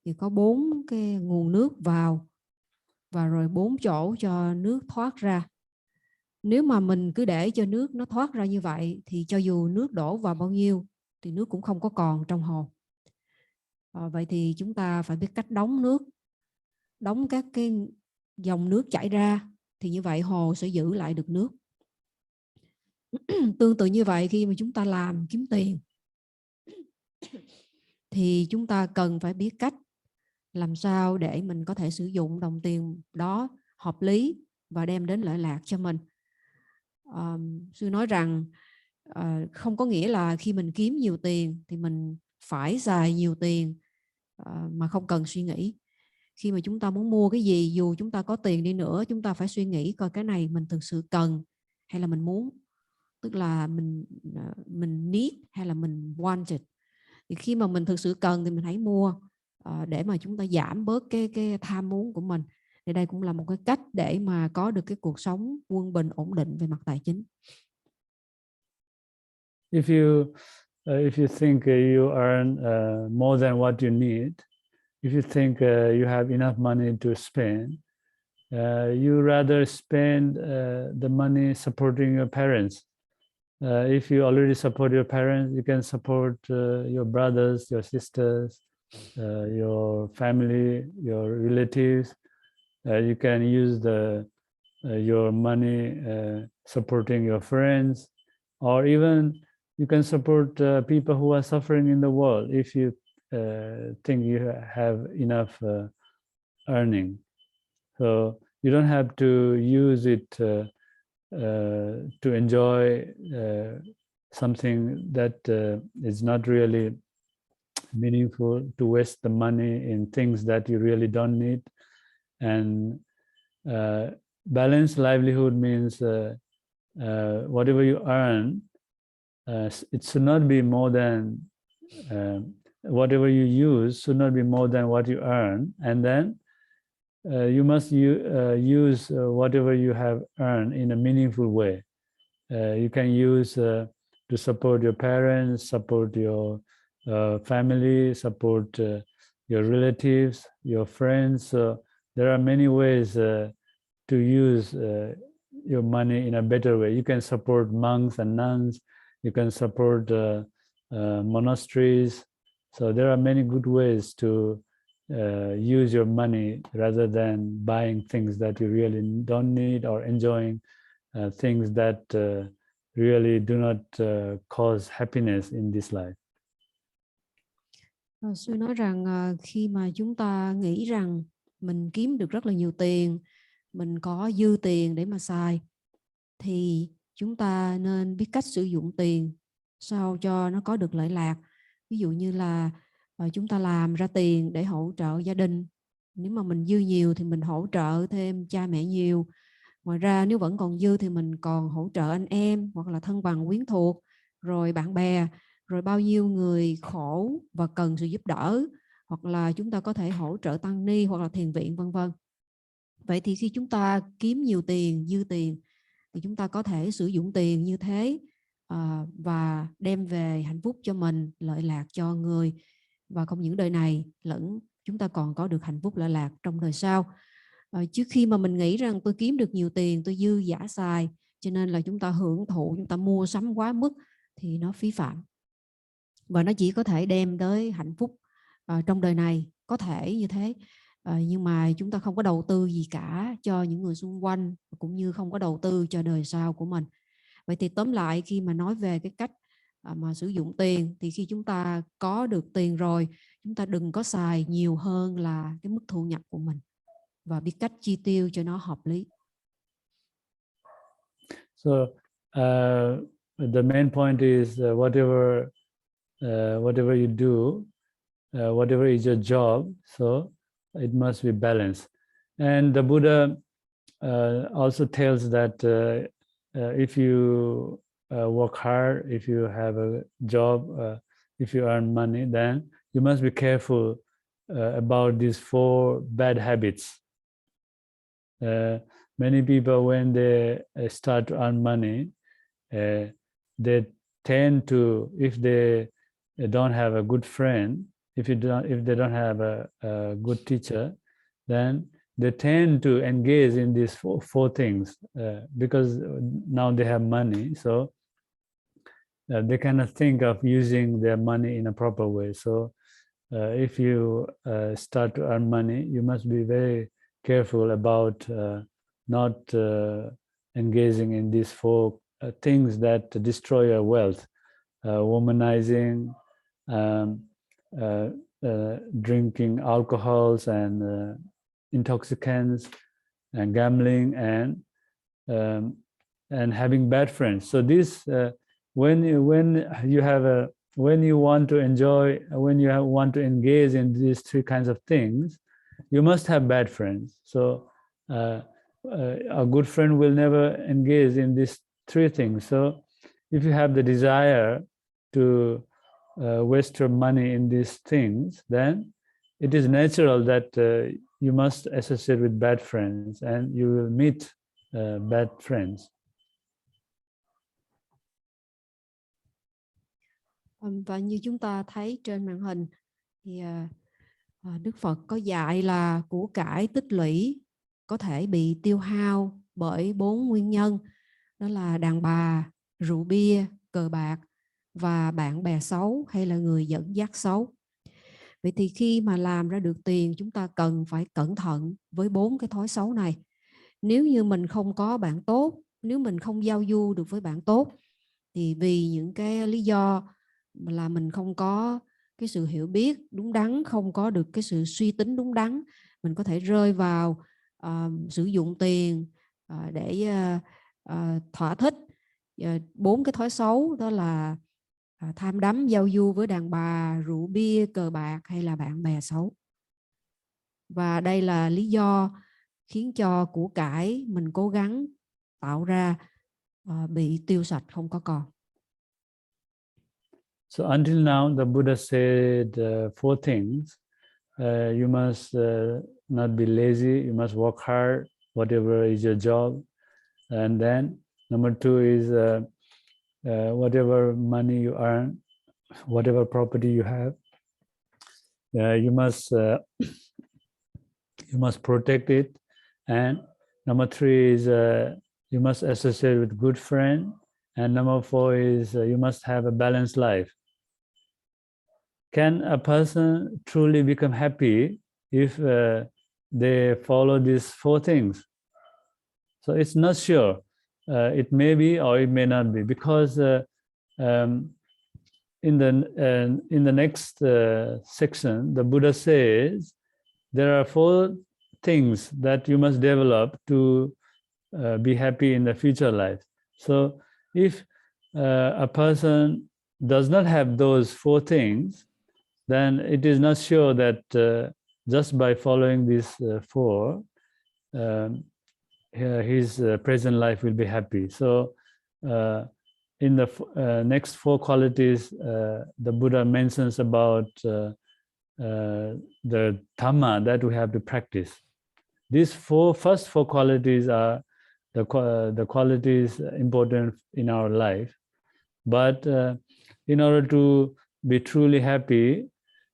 thì có 4 cái nguồn nước vào và rồi 4 chỗ cho nước thoát ra. Nếu mà mình cứ để cho nước nó thoát ra như vậy thì cho dù nước đổ vào bao nhiêu thì nước cũng không có còn trong hồ. Vậy thì chúng ta phải biết cách đóng nước, đóng các cái dòng nước chảy ra thì như vậy hồ sẽ giữ lại được nước. Tương tự như vậy, khi mà chúng ta làm kiếm tiền thì chúng ta cần phải biết cách làm sao để mình có thể sử dụng đồng tiền đó hợp lý và đem đến lợi lạc cho mình. Sư nói rằng không có nghĩa là khi mình kiếm nhiều tiền thì mình phải xài nhiều tiền mà không cần suy nghĩ. Khi mà chúng ta muốn mua cái gì, dù chúng ta có tiền đi nữa, chúng ta phải suy nghĩ coi cái này mình thực sự cần hay là mình muốn, tức là mình need hay là mình wanted. Thì khi mà mình thực sự cần thì mình hãy mua để mà chúng ta giảm bớt cái tham muốn của mình. Thì đây cũng là một cái cách để mà có được cái cuộc sống quân bình ổn định về mặt tài chính. If you think you earn more than what you need, if you think you have enough money to spend, you rather spend the money supporting your parents. If you already support your parents, you can support your brothers, your sisters, your family, your relatives. You can use your money supporting your friends, or even you can support people who are suffering in the world if you think you have enough earning. So you don't have to use it to enjoy something that is not really meaningful, to waste the money in things that you really don't need. And balanced livelihood means whatever you earn, it should not be more than whatever you use should not be more than what you earn, and then you must use whatever you have earned in a meaningful way. You can use to support your parents, support your family, support your relatives, your friends. There are many ways to use your money in a better way. You can support monks and nuns. You can support monasteries. So there are many good ways to use your money rather than buying things that you really don't need or enjoying things that really do not cause happiness in this life. Sư nói rằng khi mà chúng ta nghĩ rằng mình kiếm được rất là nhiều tiền, mình có dư tiền để mà xài, thì chúng ta nên biết cách sử dụng tiền sao cho nó có được lợi lạc. Ví dụ như là chúng ta làm ra tiền để hỗ trợ gia đình. Nếu mà mình dư nhiều thì mình hỗ trợ thêm cha mẹ nhiều. Ngoài ra nếu vẫn còn dư thì mình còn hỗ trợ anh em hoặc là thân bằng quyến thuộc, rồi bạn bè, rồi bao nhiêu người khổ và cần sự giúp đỡ, hoặc là chúng ta có thể hỗ trợ tăng ni hoặc là thiền viện vân vân. Vậy thì khi chúng ta kiếm nhiều tiền, dư tiền, thì chúng ta có thể sử dụng tiền như thế và đem về hạnh phúc cho mình, lợi lạc cho người, và không những đời này lẫn chúng ta còn có được hạnh phúc lợi lạc trong đời sau. Trước khi mà mình nghĩ rằng tôi kiếm được nhiều tiền, tôi dư dả xài, cho nên là chúng ta hưởng thụ, chúng ta mua sắm quá mức, thì nó phí phạm và nó chỉ có thể đem tới hạnh phúc trong đời này, có thể như thế. Nhưng mà chúng ta không có đầu tư gì cả cho những người xung quanh, cũng như không có đầu tư cho đời sau của mình. Vậy thì tóm lại, khi mà nói về cái cách mà sử dụng tiền, thì khi chúng ta có được tiền rồi, chúng ta đừng có xài nhiều hơn là cái mức thu nhập của mình, và biết cách chi tiêu cho nó hợp lý. So the main point is whatever you do, whatever is your job, so it must be balanced. And the Buddha also tells that if you work hard, if you have a job, if you earn money, then you must be careful about these 4 bad habits. Many people, when they start to earn money, they tend to, if they don't have a good friend, if they don't have a good teacher, then they tend to engage in these four things because now they have money, so they cannot think of using their money in a proper way. So if you start to earn money, you must be very careful about not engaging in these 4 things that destroy your wealth: womanizing, drinking alcohols and intoxicants, and gambling, and having bad friends. So this when you want to enjoy, when you want to engage in these 3 kinds of things, you must have bad friends. So a good friend will never engage in these 3 things. So if you have the desire to waste your money in these things, then it is natural that you must associate with bad friends and you will meet bad friends. Và như chúng ta thấy trên màn hình thì Đức Phật có dạy là của cải tích lũy có thể bị tiêu hao bởi 4 nguyên nhân, đó là đàn bà, rượu bia, cờ bạc và bạn bè xấu hay là người dẫn dắt xấu. Vậy thì khi mà làm ra được tiền, chúng ta cần phải cẩn thận với 4 cái thói xấu này. Nếu như mình không có bạn tốt, nếu mình không giao du được với bạn tốt, thì vì những cái lý do là mình không có cái sự hiểu biết đúng đắn, không có được cái sự suy tính đúng đắn, mình có thể rơi vào sử dụng tiền để thỏa thích 4 cái thói xấu, đó là tham đắm, giao du với đàn bà, rượu bia, cờ bạc hay là bạn bè xấu. Và đây là lý do khiến cho của cải mình cố gắng tạo ra bị tiêu sạch, không có còn. So until now, the Buddha said 4 things. You must not be lazy, you must work hard, whatever is your job. And then number 2 is whatever money you earn, whatever property you have, you must protect it. And number 3 is you must associate with good friend. And number 4 is you must have a balanced life. Can a person truly become happy if they follow these 4 things? So it's not sure. It may be or it may not be, because in the next section, the Buddha says there are 4 things that you must develop to be happy in the future life. So If a person does not have those four things, then it is not sure that just by following these four, his present life will be happy. So in the next four qualities, the Buddha mentions about the Dhamma that we have to practice. These first four qualities are the qualities important in our life. But in order to be truly happy,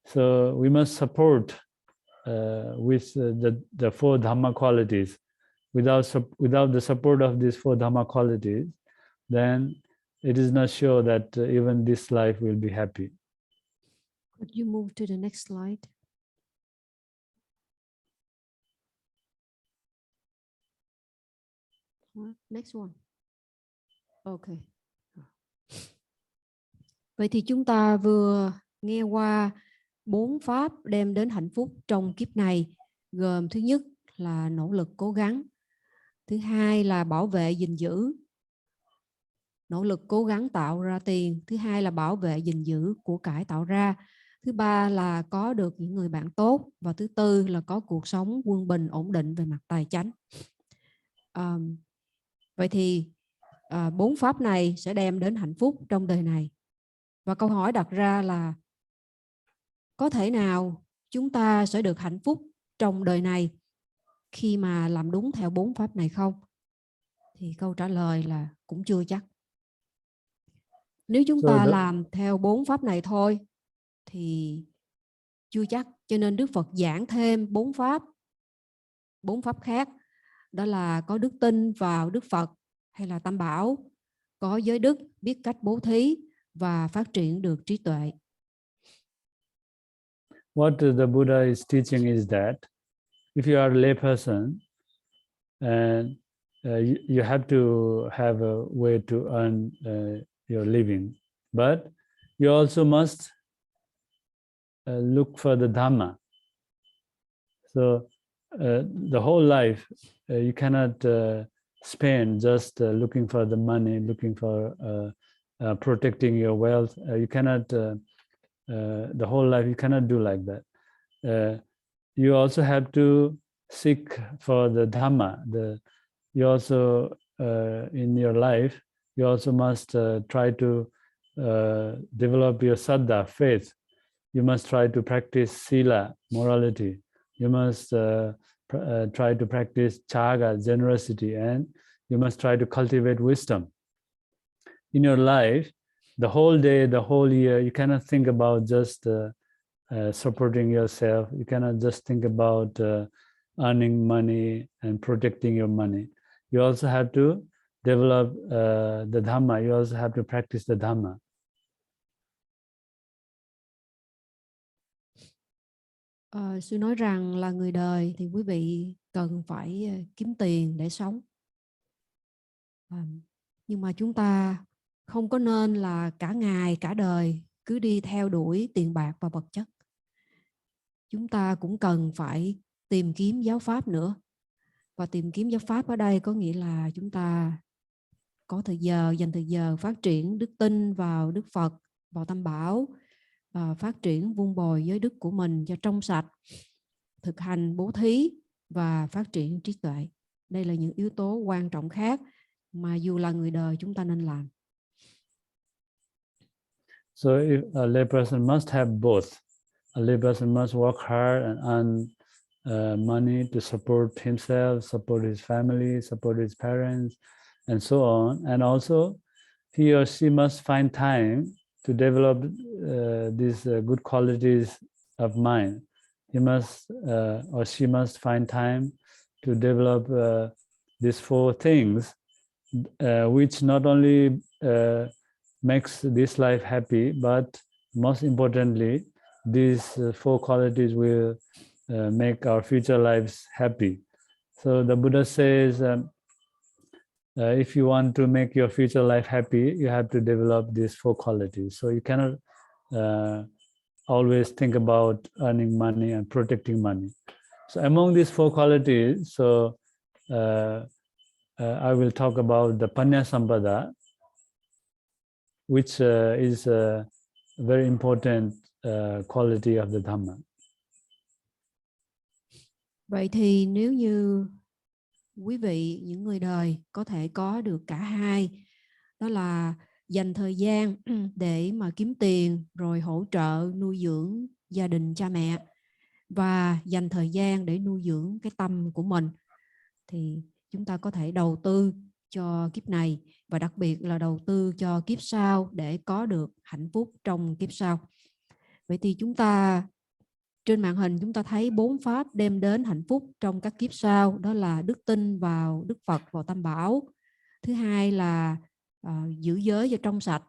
so we must support with the four Dhamma qualities. Without the support of these four Dhamma qualities, then it is not sure that even this life will be happy. Could you move to the next slide? Next one. Okay. Vậy thì chúng ta vừa nghe qua 4 pháp đem đến hạnh phúc trong kiếp này, gồm thứ nhất là nỗ lực cố gắng, thứ hai là bảo vệ gìn giữ, nỗ lực cố gắng tạo ra tiền, thứ hai là bảo vệ gìn giữ của cải tạo ra, thứ ba là có được những người bạn tốt, và thứ tư là có cuộc sống quân bình ổn định về mặt tài chánh. Vậy thì 4 pháp này sẽ đem đến hạnh phúc trong đời này. Và câu hỏi đặt ra là có thể nào chúng ta sẽ được hạnh phúc trong đời này khi mà làm đúng theo 4 pháp này không? Thì câu trả lời là cũng chưa chắc. Nếu chúng ta làm theo 4 pháp này thôi thì chưa chắc. Cho nên Đức Phật giảng thêm 4 pháp khác. Đó là có đức tin vào Đức Phật hay là Tam Bảo, có giới đức, biết cách bố thí và phát triển được trí tuệ. What the Buddha is teaching is that if you are a lay person and you have to have a way to earn your living, but you also must look for the Dhamma. So the whole life you cannot spend just looking for the money, looking for protecting your wealth. You cannot the whole life you cannot do like that. You also have to seek for the Dhamma. You also in your life you also must try to develop your saddha, faith. You must try to practice sila, morality. You must try to practice chaga, generosity, and you must try to cultivate wisdom. In your life, the whole day, the whole year, you cannot think about just supporting yourself. You cannot just think about earning money and protecting your money. You also have to develop the Dhamma. You also have to practice the Dhamma. Sư nói rằng là người đời thì quý vị cần phải kiếm tiền để sống. Nhưng mà chúng ta không có nên là cả ngày, cả đời cứ đi theo đuổi tiền bạc và vật chất. Chúng ta cũng cần phải tìm kiếm giáo pháp nữa. Và tìm kiếm giáo pháp ở đây có nghĩa là chúng ta có dành thời giờ phát triển đức tin vào Đức Phật, vào Tam Bảo, phát triển vun bồi giới đức của mình cho trong sạch, thực hành bố thí và phát triển trí tuệ. Đây là những yếu tố quan trọng khác mà dù là người đời chúng ta nên làm. So if a lay person must have both. A lay person must work hard and earn money to support himself, support his family, support his parents, and so on. And also, he or she must find time to develop these good qualities of mind. He must or she must find time to develop these four things, which not only makes this life happy, but most importantly, these four qualities will make our future lives happy. So the Buddha says, if you want to make your future life happy, you have to develop these four qualities. So you cannot always think about earning money and protecting money. So among these four qualities, so I will talk about the Panya Sampada. which is a very important quality of the Dhamma. Vậy thì nếu như quý vị, những người đời có thể có được cả hai, đó là dành thời gian để mà kiếm tiền rồi hỗ trợ nuôi dưỡng gia đình cha mẹ, và dành thời gian để nuôi dưỡng cái tâm của mình, thì chúng ta có thể đầu tư cho kiếp này, và đặc biệt là đầu tư cho kiếp sau để có được hạnh phúc trong kiếp sau. Vậy thì chúng ta, trên màn hình chúng ta thấy 4 pháp đem đến hạnh phúc trong các kiếp sau, đó là đức tin vào Đức Phật, vào Tam Bảo. Thứ hai là giữ giới cho trong sạch.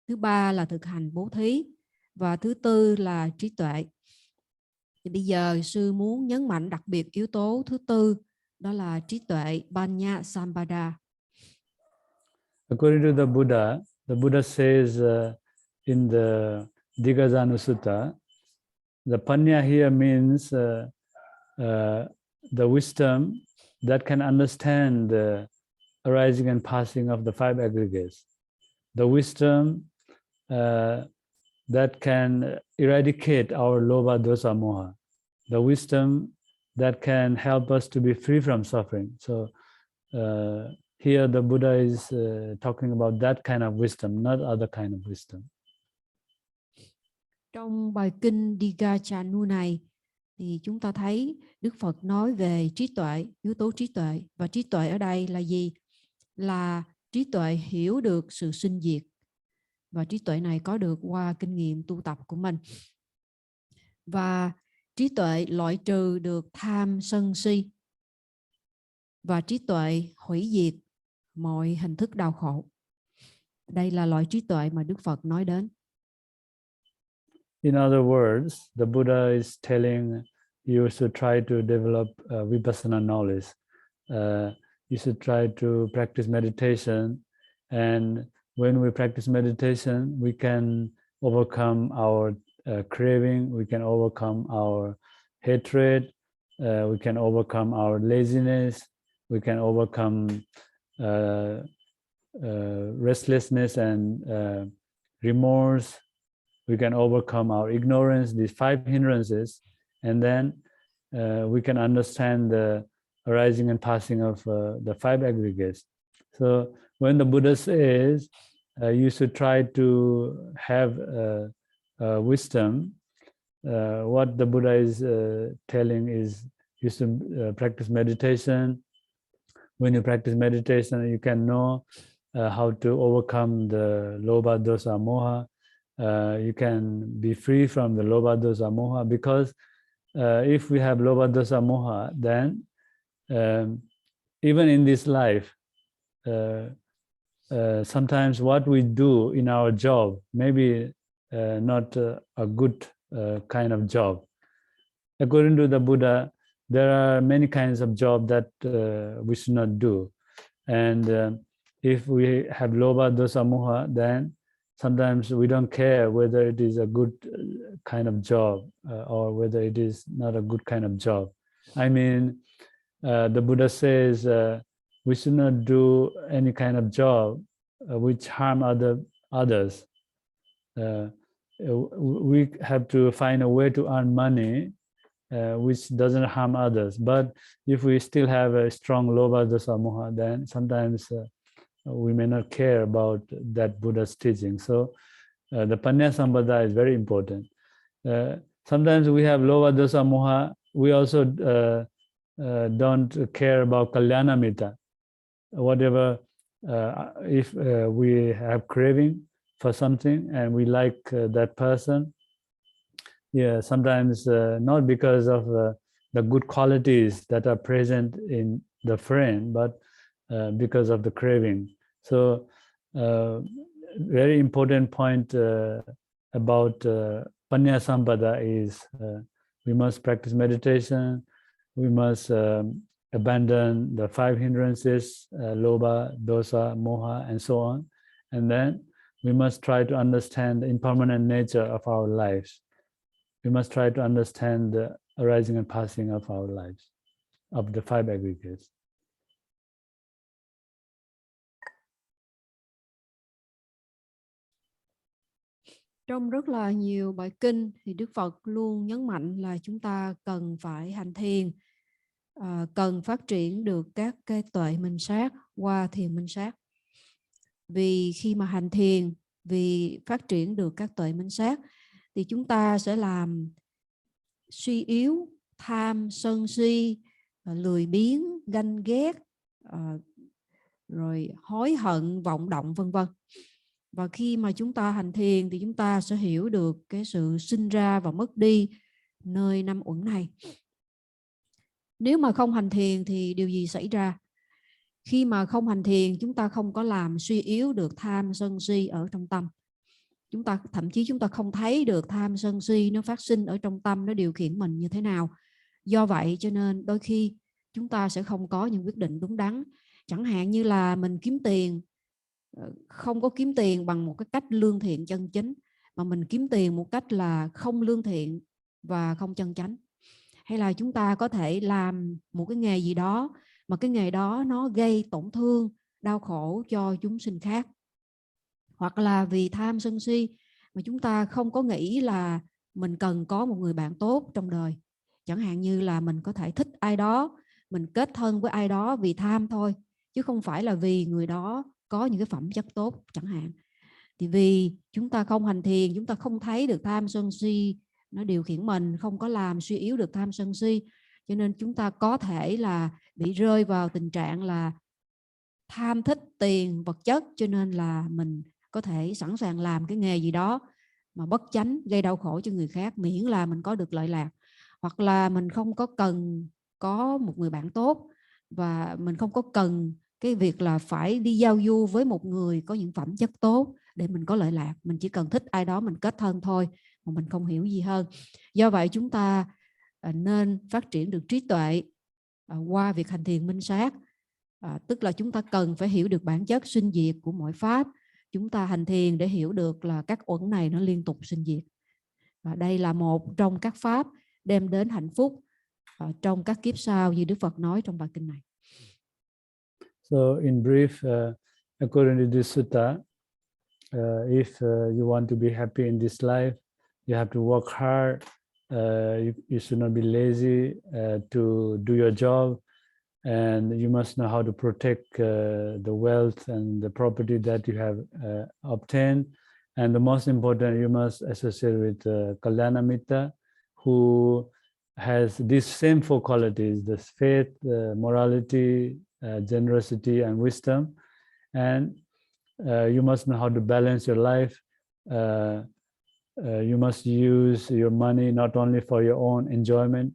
Thứ ba là thực hành bố thí. Và thứ tư là trí tuệ. Thì bây giờ sư muốn nhấn mạnh đặc biệt yếu tố thứ tư, đó là trí tuệ, Panya Sampada. According to the Buddha says in the Digajanu Sutta, the Panya here means the wisdom that can understand the arising and passing of the five aggregates. The wisdom that can eradicate our lobha, dosa, moha. The wisdom that can help us to be free from suffering. So here the Buddha is talking about that kind of wisdom, not other kind of wisdom. Trong bài kinh Digajanu này thì chúng ta thấy Đức Phật nói về trí tuệ, yếu tố trí tuệ. Và trí tuệ ở đây là gì? Là trí tuệ hiểu được sự sinh diệt. Và trí tuệ này có được qua kinh nghiệm tu tập của mình. Và trí tuệ loại trừ được tham sân si. Và trí tuệ hủy diệt mọi hình thức đau khổ. Đây là loại trí tuệ mà Đức Phật nói đến. In other words, the Buddha is telling you should try to develop vipassana knowledge. You should try to practice meditation, and when we practice meditation, we can overcome our craving, we can overcome our hatred, we can overcome our laziness, we can overcome restlessness and remorse. We can overcome our ignorance, these five hindrances, and then we can understand the arising and passing of the five aggregates. So when the Buddha says you should try to have wisdom, what the Buddha is telling is you should practice meditation. When you practice meditation, you can know how to overcome the lobha, dosa, moha. You can be free from the lobha, dosa, moha, because if we have lobha, dosa, moha, then even in this life, sometimes what we do in our job maybe not a good kind of job. According to the Buddha, there are many kinds of job that we should not do, and if we have lobha, dosa, moha, then sometimes we don't care whether it is a good kind of job or whether it is not a good kind of job. I mean, the Buddha says we should not do any kind of job which harm others. We have to find a way to earn money which doesn't harm others. But if we still have a strong lobha, dosa, moha, then sometimes we may not care about that Buddha's teaching. So the Panya Sampada is very important. Sometimes we have lobha, dosa, moha. We also don't care about Kalyāṇṇamitta. Whatever, if we have craving for something and we like that person, yeah, sometimes not because of the good qualities that are present in the friend, but because of the craving. So very important point about Panya Sampada is we must practice meditation, we must abandon the five hindrances, lobha, dosa, moha, and so on. And then we must try to understand the impermanent nature of our lives. We must try to understand the arising and passing of our lives, of the five aggregates. Trong rất là nhiều bài kinh thì Đức Phật luôn nhấn mạnh là chúng ta cần phải hành thiền, cần phát triển được các cái tuệ minh sát qua thiền minh sát. Vì khi mà hành thiền, vì phát triển được các tuệ minh sát thì chúng ta sẽ làm suy yếu tham, sân si, lười biếng, ganh ghét, rồi hối hận, vọng động vân vân. Và khi mà chúng ta hành thiền thì chúng ta sẽ hiểu được cái sự sinh ra và mất đi nơi năm uẩn này. Nếu mà không hành thiền thì điều gì xảy ra? Khi mà không hành thiền, chúng ta không có làm suy yếu được tham, sân si ở trong tâm. Thậm chí chúng ta không thấy được tham, sân si nó phát sinh ở trong tâm, nó điều khiển mình như thế nào. Do vậy cho nên đôi khi chúng ta sẽ không có những quyết định đúng đắn. Chẳng hạn như là mình kiếm tiền, không có kiếm tiền bằng một cái cách lương thiện chân chính, mà mình kiếm tiền một cách là không lương thiện và không chân chánh. Hay là chúng ta có thể làm một cái nghề gì đó mà cái nghề đó nó gây tổn thương, đau khổ cho chúng sinh khác. Hoặc là vì tham sân si mà chúng ta không có nghĩ là mình cần có một người bạn tốt trong đời. Chẳng hạn như là mình có thể thích ai đó, mình kết thân với ai đó vì tham thôi, chứ không phải là vì người đó có những cái phẩm chất tốt chẳng hạn. Thì vì chúng ta không hành thiền, chúng ta không thấy được tham sân si nó điều khiển mình, không có làm suy yếu được tham sân si, cho nên chúng ta có thể là bị rơi vào tình trạng là tham thích tiền vật chất, cho nên là mình có thể sẵn sàng làm cái nghề gì đó mà bất chánh, gây đau khổ cho người khác, miễn là mình có được lợi lạc. Hoặc là mình không có cần có một người bạn tốt, và mình không có cần cái việc là phải đi giao du với một người có những phẩm chất tốt để mình có lợi lạc. Mình chỉ cần thích ai đó mình kết thân thôi, mà mình không hiểu gì hơn. Do vậy chúng ta nên phát triển được trí tuệ qua việc hành thiền minh sát. Tức là chúng ta cần phải hiểu được bản chất sinh diệt của mọi pháp. Chúng ta hành thiền để hiểu được là các uẩn này nó liên tục sinh diệt. Và đây là một trong các pháp đem đến hạnh phúc trong các kiếp sau như Đức Phật nói trong bài kinh này. So in brief, according to this sutta, if you want to be happy in this life, you have to work hard. You should not be lazy to do your job, and you must know how to protect the wealth and the property that you have obtained. And the most important, you must associate with Kalyāṇṇamitta, who has these same four qualities: the faith, morality, generosity, and wisdom. And you must know how to balance your life. You must use your money not only for your own enjoyment,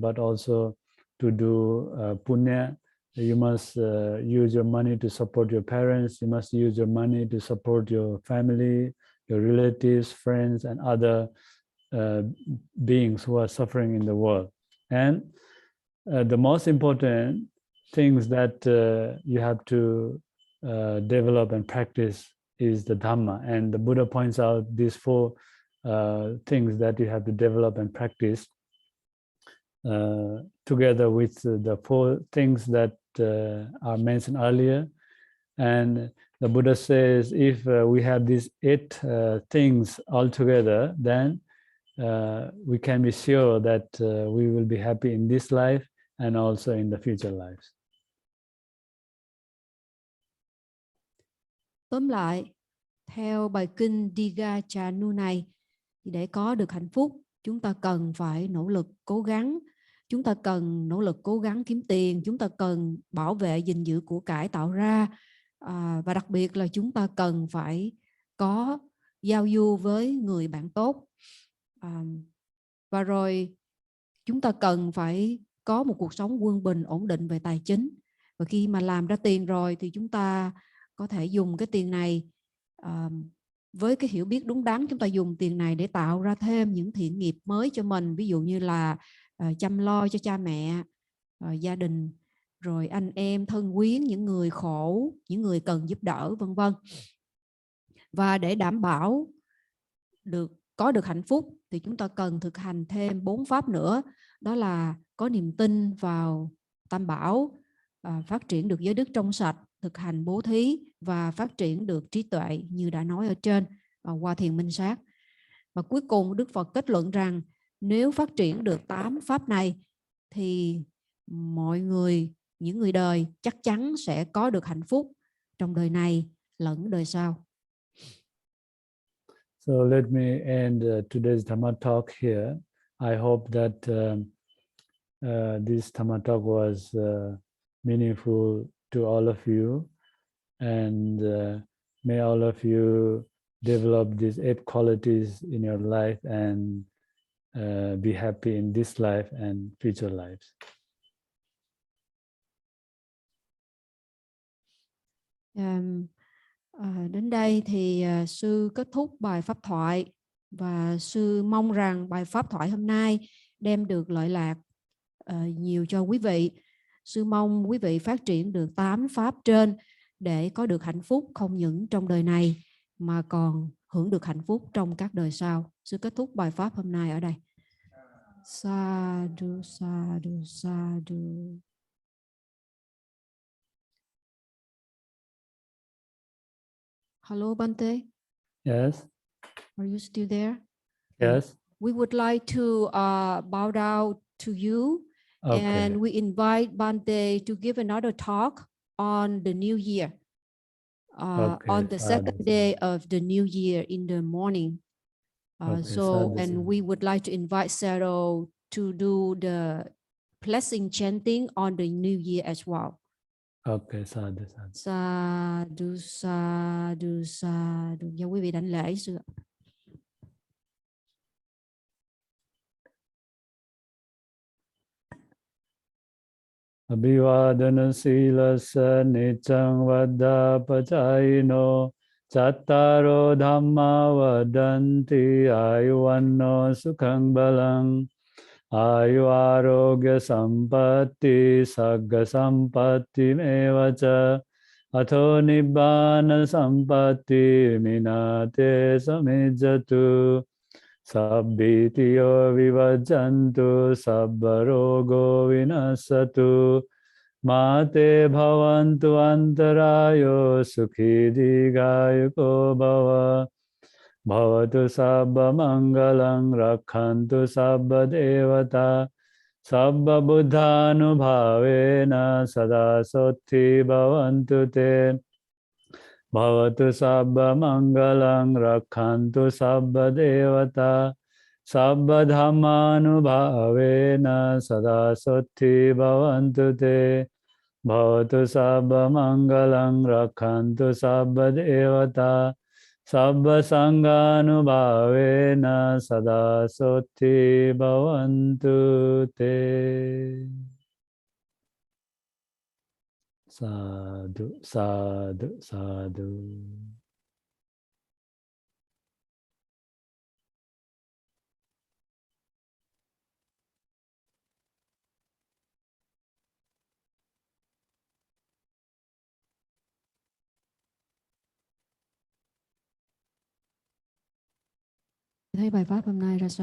but also to do punya. You must use your money to support your parents. You must use your money to support your family, your relatives, friends, and other beings who are suffering in the world. And the most important things that you have to develop and practice is the Dhamma. And the Buddha points out these four things that you have to develop and practice together with the four things that are mentioned earlier. And the Buddha says if we have these 8 things all together, then we can be sure that we will be happy in this life and also in the future lives. Tóm lại, theo bài kinh Digha Chanu này, thì để có được hạnh phúc, chúng ta cần phải nỗ lực cố gắng. Chúng ta cần nỗ lực cố gắng kiếm tiền, chúng ta cần bảo vệ gìn giữ của cải tạo ra, và đặc biệt là chúng ta cần phải có giao du với người bạn tốt. Và rồi chúng ta cần phải có một cuộc sống quân bình, ổn định về tài chính. Và khi mà làm ra tiền rồi thì chúng ta có thể dùng cái tiền này với cái hiểu biết đúng đắn, chúng ta dùng tiền này để tạo ra thêm những thiện nghiệp mới cho mình, ví dụ như là chăm lo cho cha mẹ, gia đình, rồi anh em thân quyến, những người khổ, những người cần giúp đỡ, vân vân. Và để đảm bảo có được hạnh phúc thì chúng ta cần thực hành thêm 4 pháp nữa, đó là có niềm tin vào Tam Bảo, phát triển được giới đức trong sạch, thực hành bố thí và phát triển được trí tuệ như đã nói ở trên qua thiền minh sát. Và cuối cùng Đức Phật kết luận rằng nếu phát triển được 8 pháp này thì mọi người, những người đời chắc chắn sẽ có được hạnh phúc trong đời này lẫn đời sau. So let me end today's Dhamma talk here. I hope that this Dhamma talk was meaningful to all of you, and may all of you develop these 8 qualities in your life and be happy in this life and future lives. Đến đây thì sư kết thúc bài pháp thoại, và sư mong rằng bài pháp thoại hôm nay đem được lợi lạc nhiều cho quý vị. Sư mong quý vị phát triển được 8 pháp trên để có được hạnh phúc không những trong đời này mà còn hưởng được hạnh phúc trong các đời sau. Sư kết thúc bài pháp hôm nay ở đây. Sadhu, sadhu, sadhu. Hello, Bante. Yes. Are you still there? Yes. We would like to bow down to you, Okay. and we invite Bante to give another talk on the new year, Okay, on the second day of the new year in the morning. And we would like to invite Sarah to do the blessing chanting on the new year as well. Okay, sadhu, sadhu. Sadhu, sadhu, sadhu. Và quý vị đảnh lễ sư ạ. Abhivadana silasa nityang vaddapachayino chattaro dhamma vadanti ayuvanno sukhang balang ayu arogya sampatti sagga sampatti mevacha atho nibbana sampatti minate samijjatu sabbitiyo vivajjantu sabbarogo vinasatu mate bhavantu antarayo sukhi digayuko bhava bhavatu sabba mangalang rakhantu sabba devata sabba buddhanubhavena sada sotti bhavantu te bhavatu sabba mangalang rakhantu sabba devata sabba dhammanubhavena sada sotti bhavantu te bhavatu sabba mangalang rakhantu sabba devata sabba sanghanubhavena sada sotti bhavantu te. Sadhu, sadhu, sadhu. Thấy bài pháp hôm nay ra sao?